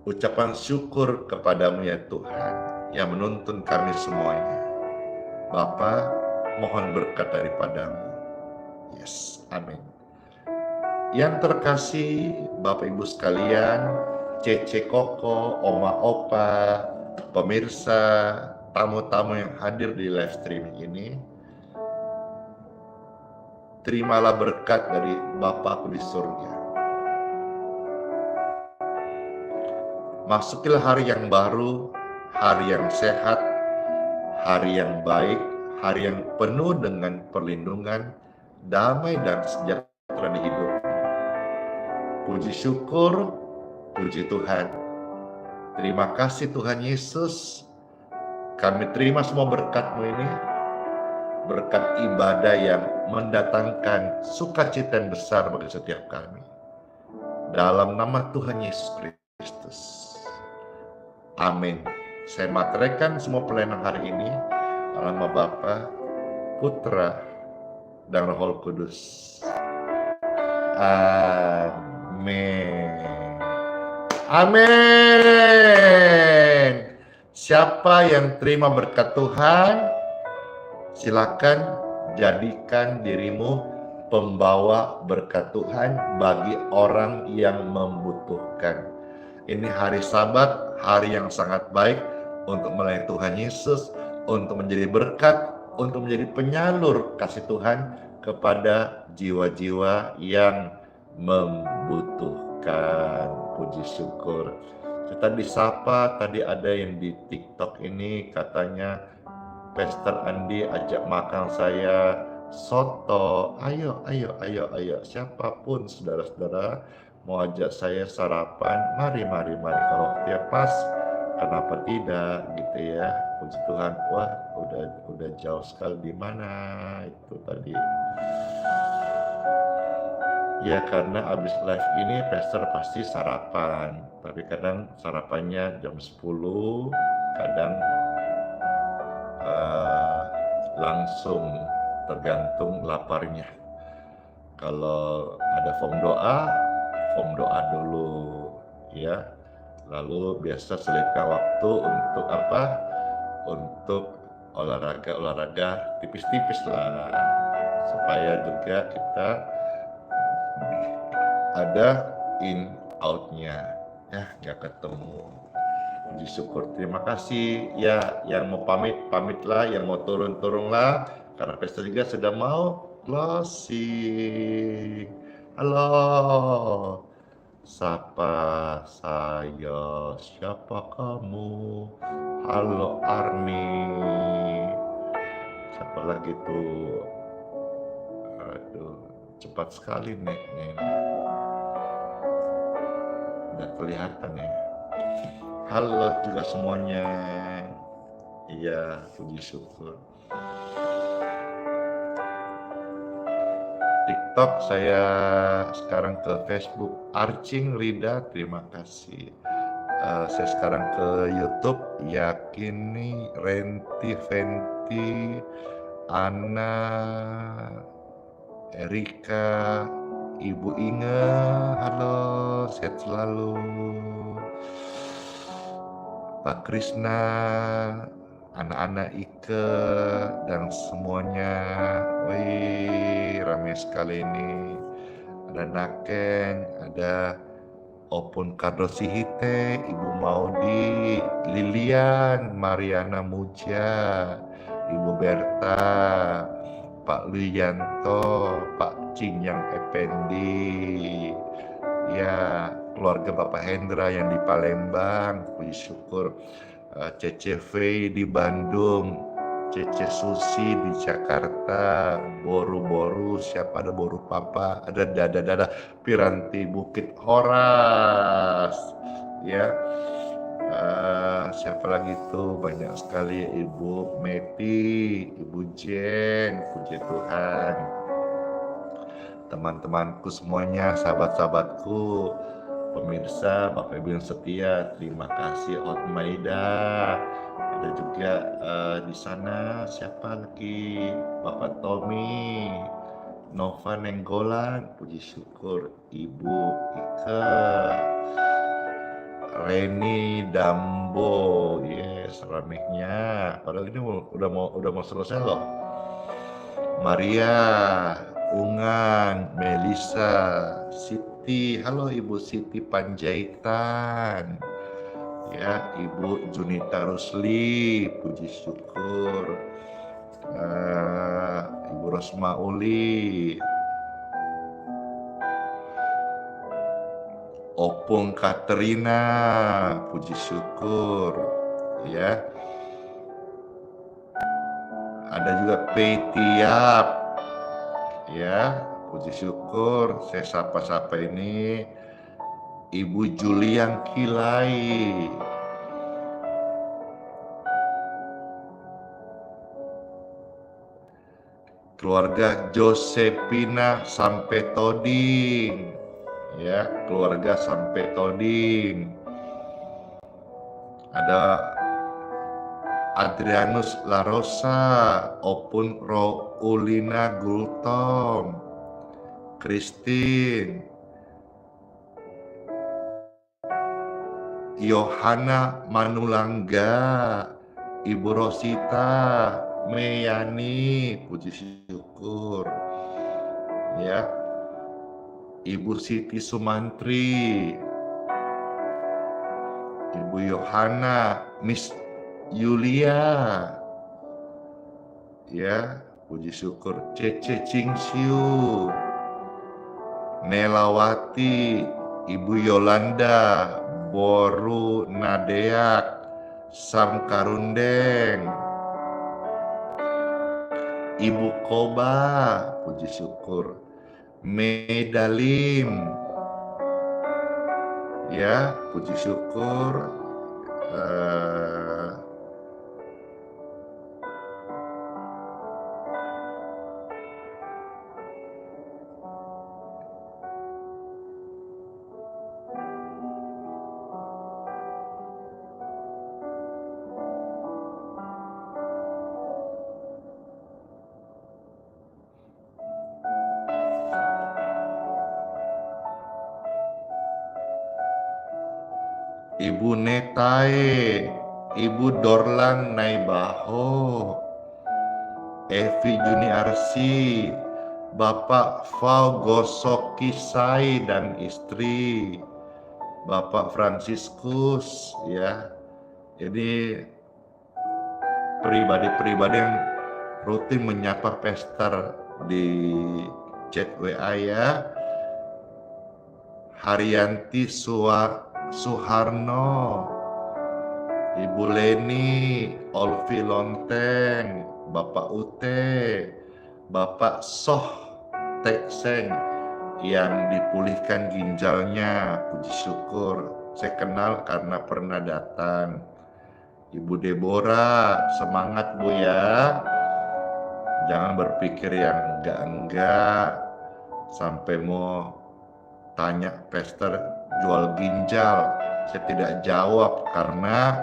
Ucapan syukur kepadamu ya Tuhan yang menuntun kami semuanya. Bapa, mohon berkat daripadamu. Yes, amin. Yang terkasih Bapak Ibu sekalian, Cece Koko, Oma Opa, pemirsa, tamu-tamu yang hadir di live streaming ini, terimalah berkat dari Bapakku di surga. Masukilah hari yang baru, hari yang sehat, hari yang baik, hari yang penuh dengan perlindungan, damai dan sejahtera di hidup. Puji syukur, puji Tuhan. Terima kasih Tuhan Yesus, kami terima semua berkat-Mu ini, berkat ibadah yang mendatangkan sukacita yang besar bagi setiap kami. Dalam nama Tuhan Yesus Kristus. Amin. Saya materaikan semua pelayanan hari ini dalam nama Bapa, Putra, dan Roh Kudus. Amin. Amin. Siapa yang terima berkat Tuhan, silakan jadikan dirimu pembawa berkat Tuhan bagi orang yang membutuhkan. Ini hari Sabat, hari yang sangat baik untuk melayani Tuhan Yesus, untuk menjadi berkat, untuk menjadi penyalur kasih Tuhan kepada jiwa-jiwa yang membutuhkan. Puji syukur. Kita disapa, tadi ada yang di TikTok ini katanya, Pastor Andi ajak makan saya soto. Ayo. Siapapun saudara-saudara mau ajak saya sarapan, mari. Kalau waktunya pas, kenapa tidak gitu ya. Puji Tuhan. Wah, udah jauh sekali. Di mana itu tadi? Ya karena abis live ini Pastor pasti sarapan. Tapi kadang sarapannya jam 10, kadang langsung, tergantung laparnya. Kalau ada form doa dulu ya. Lalu biasa selipkan waktu untuk apa? Untuk olahraga tipis-tipis lah, supaya juga kita ada in outnya ya, nggak ketemu. Puji syukur, terima kasih ya. Yang mau pamitlah, yang mau turunlah, karena Pastor juga sudah mau closing. Halo, sapa saya, siapa kamu? Halo Arni, siapa lagi tuh? Aduh, cepat sekali nih. Udah kelihatan ya. Halo juga semuanya. Iya, puji syukur. TikTok saya sekarang ke Facebook, Arcing Rida, terima kasih. Saya sekarang ke YouTube, Yakini, Renti, Venti, Ana, Erika, Ibu Inge, halo, sehat selalu. Pak Krisna, anak-anak Ike, dan semuanya. Wih, ramai sekali ini. Ada Naken, ada Opun Kardosihite, Ibu Maudi, Lilian, Mariana Muja, Ibu Berta, Pak Luyanto, Pak Cinyang Effendi, ya keluarga Bapak Hendra yang di Palembang, puji syukur. Cece Fei di Bandung, Cece Susi di Jakarta, Boru, siapa ada Boru Papa, ada Dada, Piranti Bukit Horas, ya. Siapa lagi tuh, banyak sekali, Ibu Meti, Ibu Jen, puji Tuhan. Teman-temanku semuanya, sahabat-sahabatku, pemirsa, Bapak Ibu yang setia, terima kasih. Otmaida, ada juga di sana siapa lagi, Bapak Tommy, Nova Nenggolan, puji syukur. Ibu Ika, Reni Dambo, yes, ramenya. Padahal ini udah mau selesai loh. Maria, Ungan, Melisa, Siti, halo Ibu Siti Panjaitan, ya Ibu Junita Rusli, puji syukur. Ibu Rosma Uli, Opung Katerina, puji syukur, ya. Ada juga Petiap, ya, puji syukur. Saya sapa-sapa ini Ibu Juliang Kilai, keluarga Josepina sampai Toding, ya, keluarga sampai Toding. Ada Adrianus Larosa, Opun Roulina Gultom, Christine, Yohana Manulangga, Ibu Rosita, Meyani, puji syukur, ya, Ibu Siti Sumantri, Ibu Yohana, Miss Yulia, ya, puji syukur. Cece Cingsiu, Nelawati, Ibu Yolanda, Boru Nadeak, Sam Karundeng, Ibu Koba, puji syukur. Medalim, ya, puji syukur. Ibu Netae, Ibu Dorlan Naibaho, Evi Juniarsi, Bapak Fau Gosoki Sai dan istri, Bapak Franciscus, ya. Jadi pribadi-pribadi yang rutin menyapa Pester di chat WA, ya. Haryanti Suharno, Ibu Leni, Olvi Lonteng, Bapak Ute, Bapak Soh Tekseng yang dipulihkan ginjalnya, puji syukur. Saya kenal karena pernah datang. Ibu Deborah, semangat Bu ya. Jangan berpikir yang enggak-enggak sampai mau tanya Pester jual ginjal. Saya tidak jawab karena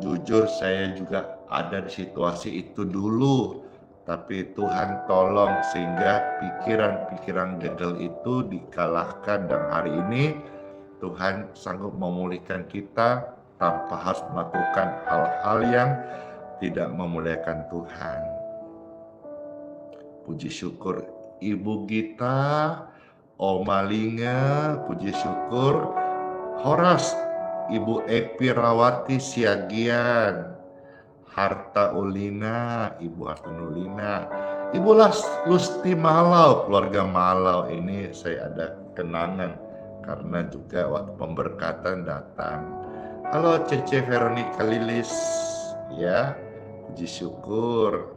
jujur saya juga ada di situasi itu dulu. Tapi Tuhan tolong sehingga pikiran-pikiran gagal itu dikalahkan, dan hari ini Tuhan sanggup memulihkan kita tanpa harus melakukan hal-hal yang tidak memuliakan Tuhan. Puji syukur. Ibu Gita, Oma Linga, puji syukur. Horas, Ibu Epi Rawati Siagian, Harta Ulina, Ibu Harta Ulina, Ibu Lusti Malau, keluarga Malau ini saya ada kenangan karena juga waktu pemberkatan datang. Halo Cece Veronica Lilis, ya, puji syukur.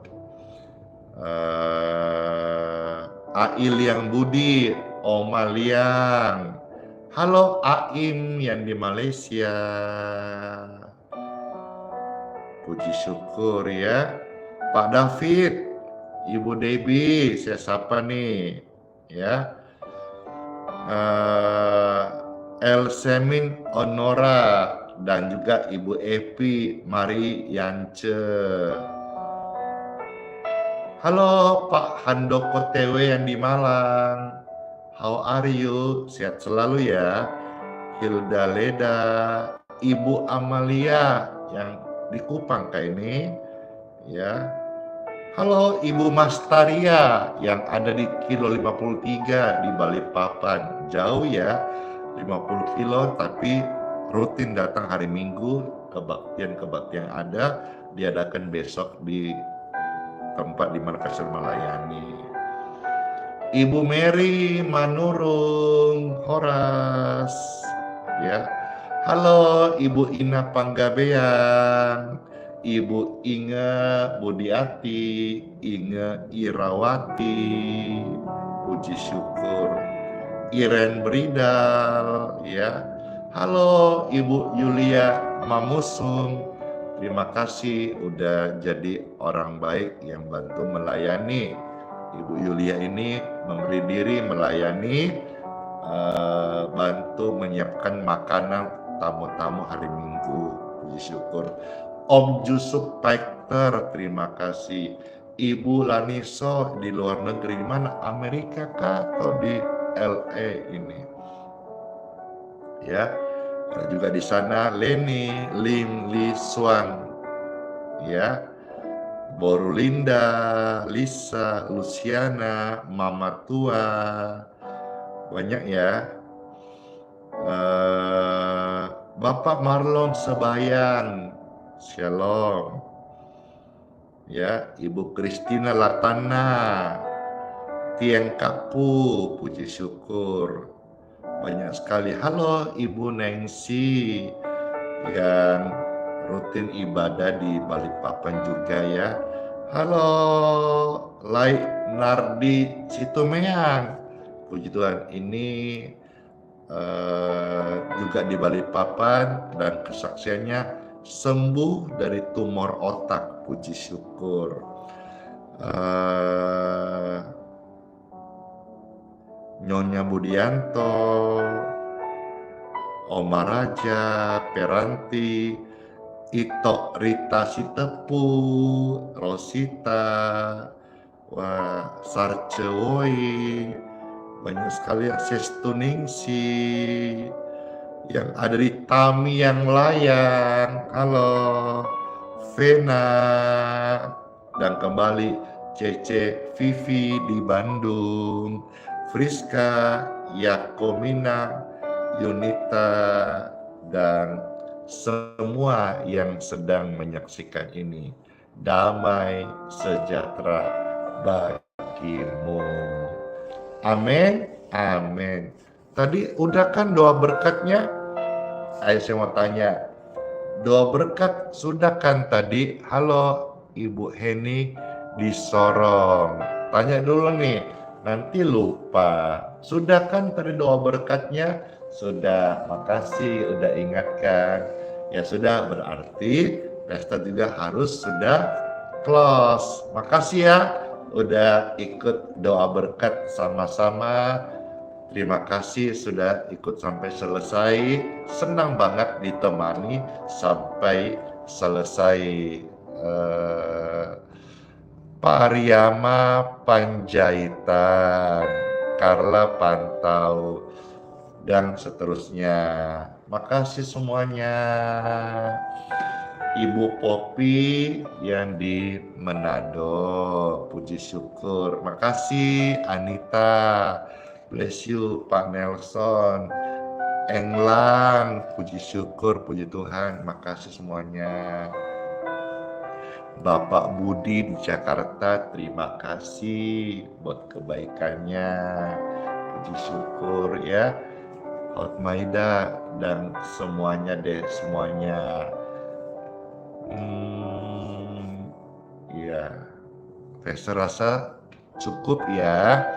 Ail yang Budi, Oma Liang. Halo Aim yang di Malaysia. Puji syukur ya. Pak David, Ibu Debbie, saya sapa nih ya. Elsemin Honora dan juga Ibu Epi Mari Yance. Halo Pak Handoko TW yang di Malang. How are you? Sehat selalu ya. Hilda Leda, Ibu Amalia yang di Kupang kayak ini ya. Halo Ibu Mastaria yang ada di kilo 53 di Balikpapan. Jauh ya, 50 kilo tapi rutin datang hari Minggu. Kebaktian ada diadakan besok di tempat di Makassar melayani. Ibu Mary Manurung Horas ya. Halo Ibu Ina Panggabean, Ibu Inge Budiati, Inge Irawati, puji syukur. Iren Bridal, ya. Halo Ibu Yulia Mamusung, terima kasih udah jadi orang baik yang bantu melayani. Ibu Yulia ini memberi diri melayani, bantu menyiapkan makanan tamu-tamu hari Minggu. Puji syukur. Om Yusuf Paikter, terima kasih. Ibu Laniso di luar negeri, di mana? Amerika kah atau di LA ini? Ya, ada juga di sana Leni Lim Li Suang, ya. Borulinda, Lisa, Luciana, Mama Tua, banyak ya. Bapak Marlon Sebayan, Shalom. Ya, Ibu Kristina Latana, Tieng Kapu, puji syukur. Banyak sekali. Halo Ibu Nancy yang rutin ibadah di Balikpapan juga ya. Halo Lai Nardi Situmeang, puji Tuhan. Ini juga di Balikpapan dan kesaksiannya sembuh dari tumor otak, puji syukur. Nyonya Budianto, Oma Raja, Peranti, Ito Rita Sitepu, Rosita, wah Sarcewoi, banyak sekali ya. Sestuningsi, yang ada di Tami yang layang, halo Vena, dan kembali Cece Vivi di Bandung, Friska, Yakomina, Yunita, dan semua yang sedang menyaksikan ini. Damai sejahtera bagimu. Amin, amin. Tadi udah kan doa berkatnya? Ayo saya mau tanya, doa berkat sudah kan tadi? Halo Ibu Heni di Sorong. Tanya dulu nih, nanti lupa. Sudah kan tadi doa berkatnya? Sudah, makasih udah ingatkan. Ya sudah, berarti pesta juga harus sudah close. Makasih ya udah ikut doa berkat sama-sama. Terima kasih sudah ikut sampai selesai. Senang banget ditemani sampai selesai. Pak Riyama Panjaitan, Carla Pantau, dan seterusnya. Makasih semuanya. Ibu Popi yang di Manado, puji syukur. Makasih Anita, bless you Pak Nelson, Englang, puji syukur, puji Tuhan. Makasih semuanya. Bapak Budi di Jakarta, terima kasih buat kebaikannya, puji syukur ya. Hotmaida dan semuanya deh, semuanya. Ya, saya rasa cukup ya.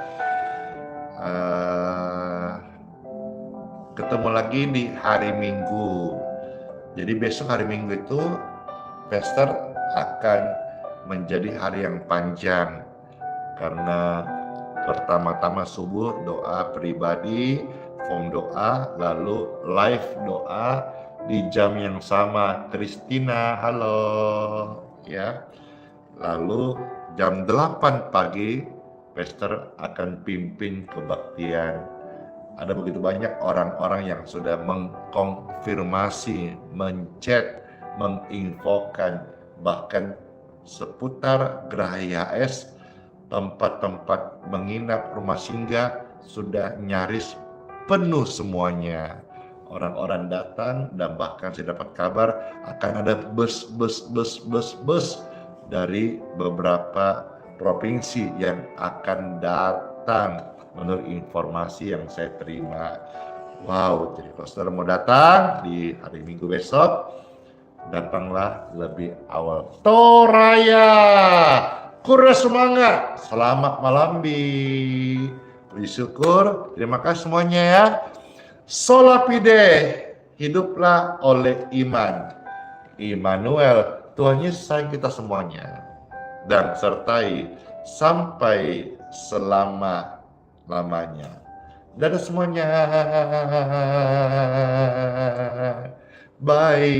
Ketemu lagi di hari Minggu. Jadi besok hari Minggu itu Pastor akan menjadi hari yang panjang karena pertama-tama subuh doa pribadi, form doa, lalu live doa di jam yang sama. Kristina, halo ya. Lalu jam 8 pagi Pastor akan pimpin kebaktian. Ada begitu banyak orang-orang yang sudah mengkonfirmasi, menchat, menginfokan, bahkan seputar Geraha IHS, tempat-tempat menginap, rumah singgah sudah nyaris penuh semuanya. Orang-orang datang dan bahkan saya dapat kabar akan ada bus dari beberapa provinsi yang akan datang menurut informasi yang saya terima. Wow, jadi kalau saudara mau datang di hari Minggu besok, datanglah lebih awal. Toraya, kurang semangat. Selamat malam, Bi. Puji syukur. Terima kasih semuanya ya. Sola fide, hiduplah oleh iman. Immanuel, Tuhan Yesus sayang kita semuanya. Dan sertai sampai selama-lamanya. Dadah semuanya. Bye.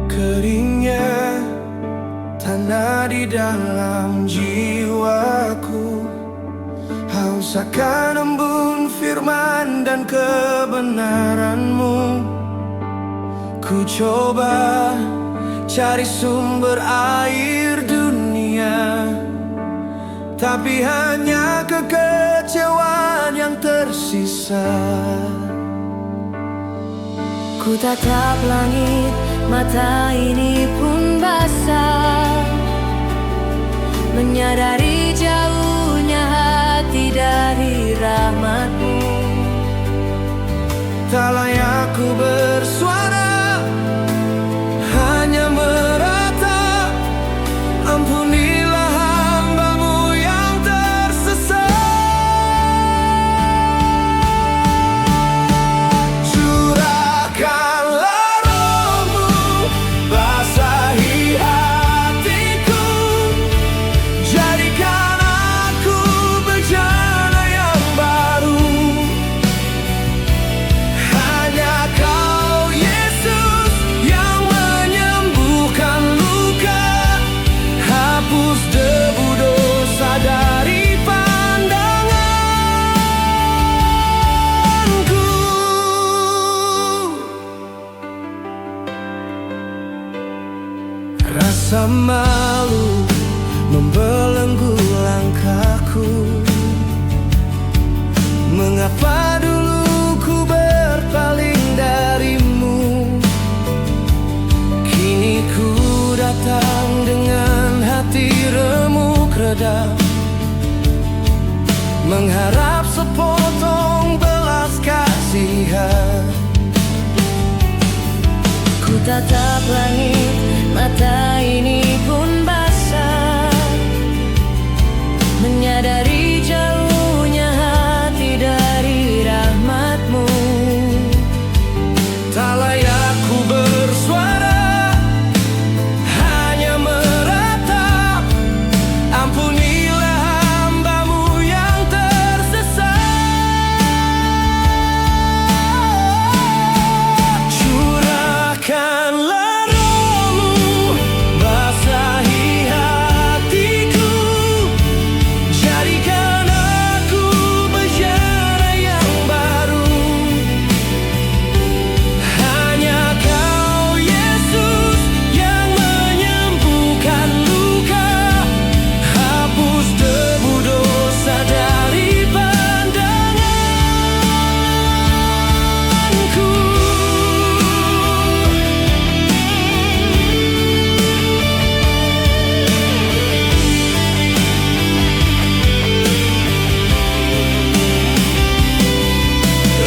Keringnya tanah di dalam jiwaku, haus akan embun firman dan kebenaran-Mu. Ku coba cari sumber air dunia, tapi hanya kekecewaan yang tersisa. Ku tatap langit, mata ini pun basah, menyadari jauhnya hati dari rahmat-Mu. Tak layak ku bersuara, hanya meratap. Ampunilah hamba-Mu yang tersesat. Curahkanlah Roh-Mu, basahi hatiku, jadikan aku bejana yang baru. Hanya Kau Yesus yang menyembuhkan luka, hapus debu dosa dari pandanganku. Rasa malu membelenggu langkahku. Mengapa dulu ku berpaling dari-Mu? Kini ku datang dengan hati remuk redam, mengharap sepotong belas kasihan. Ku tatap langit, mata ini pun basah, menyadari jauhnya hati dari rahmat-Mu. Tak layak ku bersuara, hanya meratap. Ampunilah hamba-Mu yang tersesat. Curahkanlah Roh-Mu, basahi hatiku, jadikan aku bejana yang baru. Hanya Kau Yesus yang menyembuhkan luka, hapus debu dosa dari pandanganku.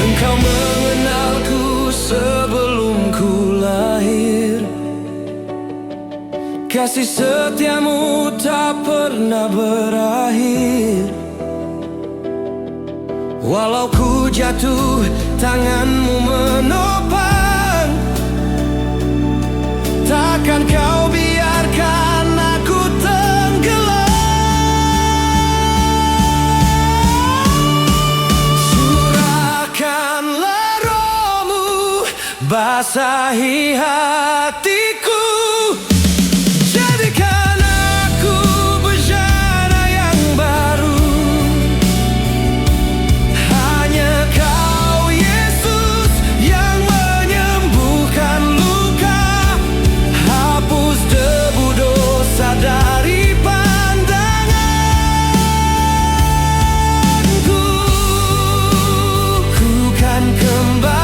Engkau mengenalku sebelum ku lahir. Kasih setia-Mu tak pernah berakhir. Walau ku jatuh, tangan-Mu menopang. Takkan Kau biarkan aku tenggelam. Curahkanlah Roh-Mu, basahi hatiku, jadikan aku bejana yang baru. Hanya Kau Yesus yang menyembuhkan luka, hapus debu dosa dari pandanganku. Ku kan kembali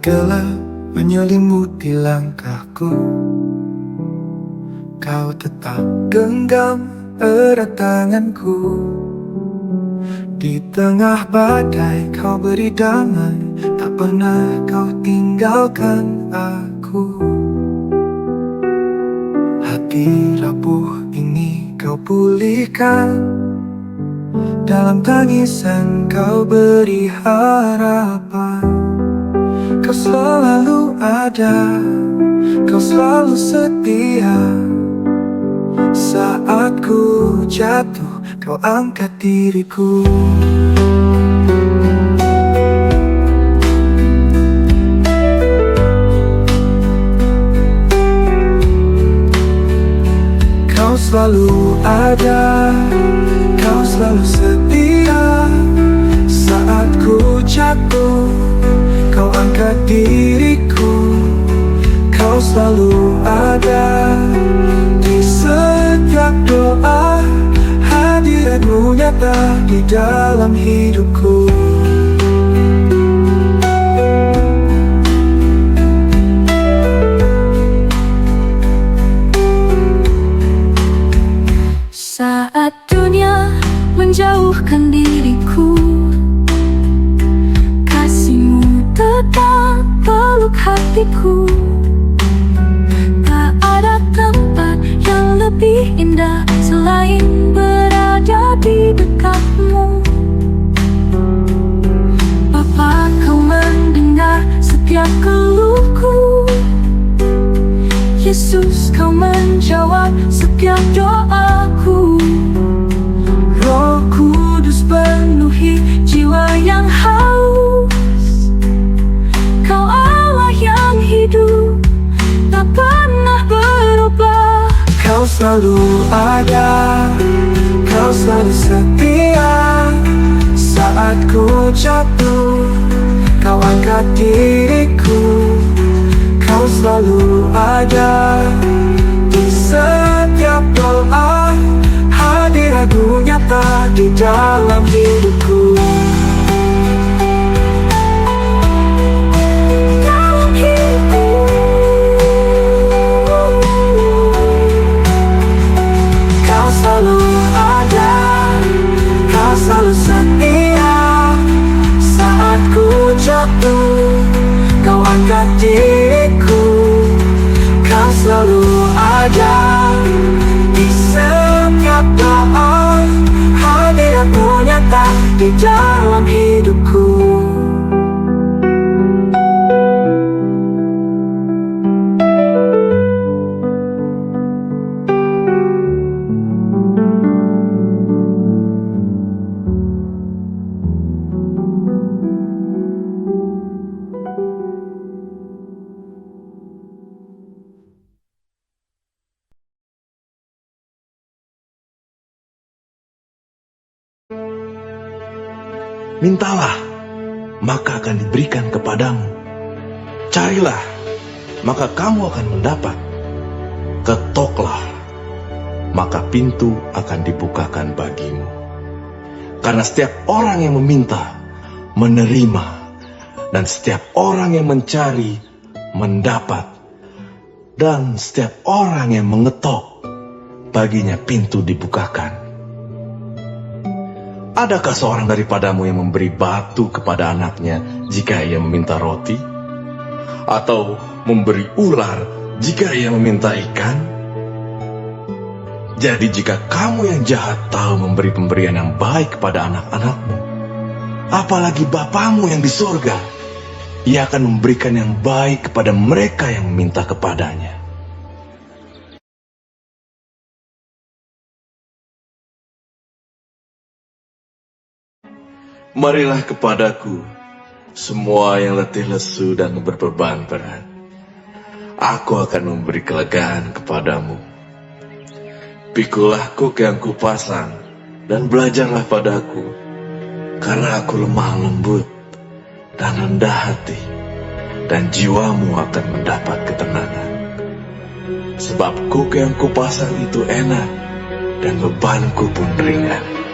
gelap menyelimuti langkahku, kau tetap genggam erat tanganku. Di tengah badai kau beri damai, tak pernah kau tinggalkan aku. Hati rapuh ini kau pulihkan, dalam tangisan kau beri harapan. Kau selalu ada, kau selalu setia. Saat ku jatuh, kau angkat diriku. Kau selalu ada, kau selalu setia. Saat ku jatuh, kau angkat diriku. Kau selalu ada di setiap doa, hadiratmu nyata di dalam hidupku. Saat dunia menjauhkan diriku, kasih-Mu tetap peluk hatiku. Tak ada tempat yang lebih indah selain berada di dekat-Mu. Bapa, Kau mendengar setiap keluhku. Yesus, Kau menjawab setiap doaku. Roh Kudus penuhi jiwa yang haus. Kau Allah yang hidup, tak pernah berubah. Kau selalu ada, kau selalu setia. Saat ku jatuh, kau angkat diriku. Kau selalu ada di setiap doa, hadiratmu nyata di dalam hidupku. Dalam hidupku. Kau selalu ada, kau selalu setia. Saat ku jatuh, kau angkat diriku. Kau selalu ada di setiap doa, hadiratmu nyata di dalam hidupku. Mintalah, maka akan diberikan kepadamu. Carilah, maka kamu akan mendapat. Ketoklah, maka pintu akan dibukakan bagimu. Karena setiap orang yang meminta, menerima. Dan setiap orang yang mencari, mendapat. Dan setiap orang yang mengetok, baginya pintu dibukakan. Adakah seorang daripadamu yang memberi batu kepada anaknya jika ia meminta roti? Atau memberi ular jika ia meminta ikan? Jadi jika kamu yang jahat tahu memberi pemberian yang baik kepada anak-anakmu, apalagi Bapamu yang di surga, Ia akan memberikan yang baik kepada mereka yang meminta kepadanya. Marilah kepadaku, semua yang letih lesu dan berbeban berat. Aku akan memberi kelegaan kepadamu. Pikulah kuk yang kupasang, dan belajarlah padaku, karena aku lemah lembut dan rendah hati, dan jiwamu akan mendapat ketenangan. Sebab kuk yang kupasang itu enak, dan bebanku pun ringan.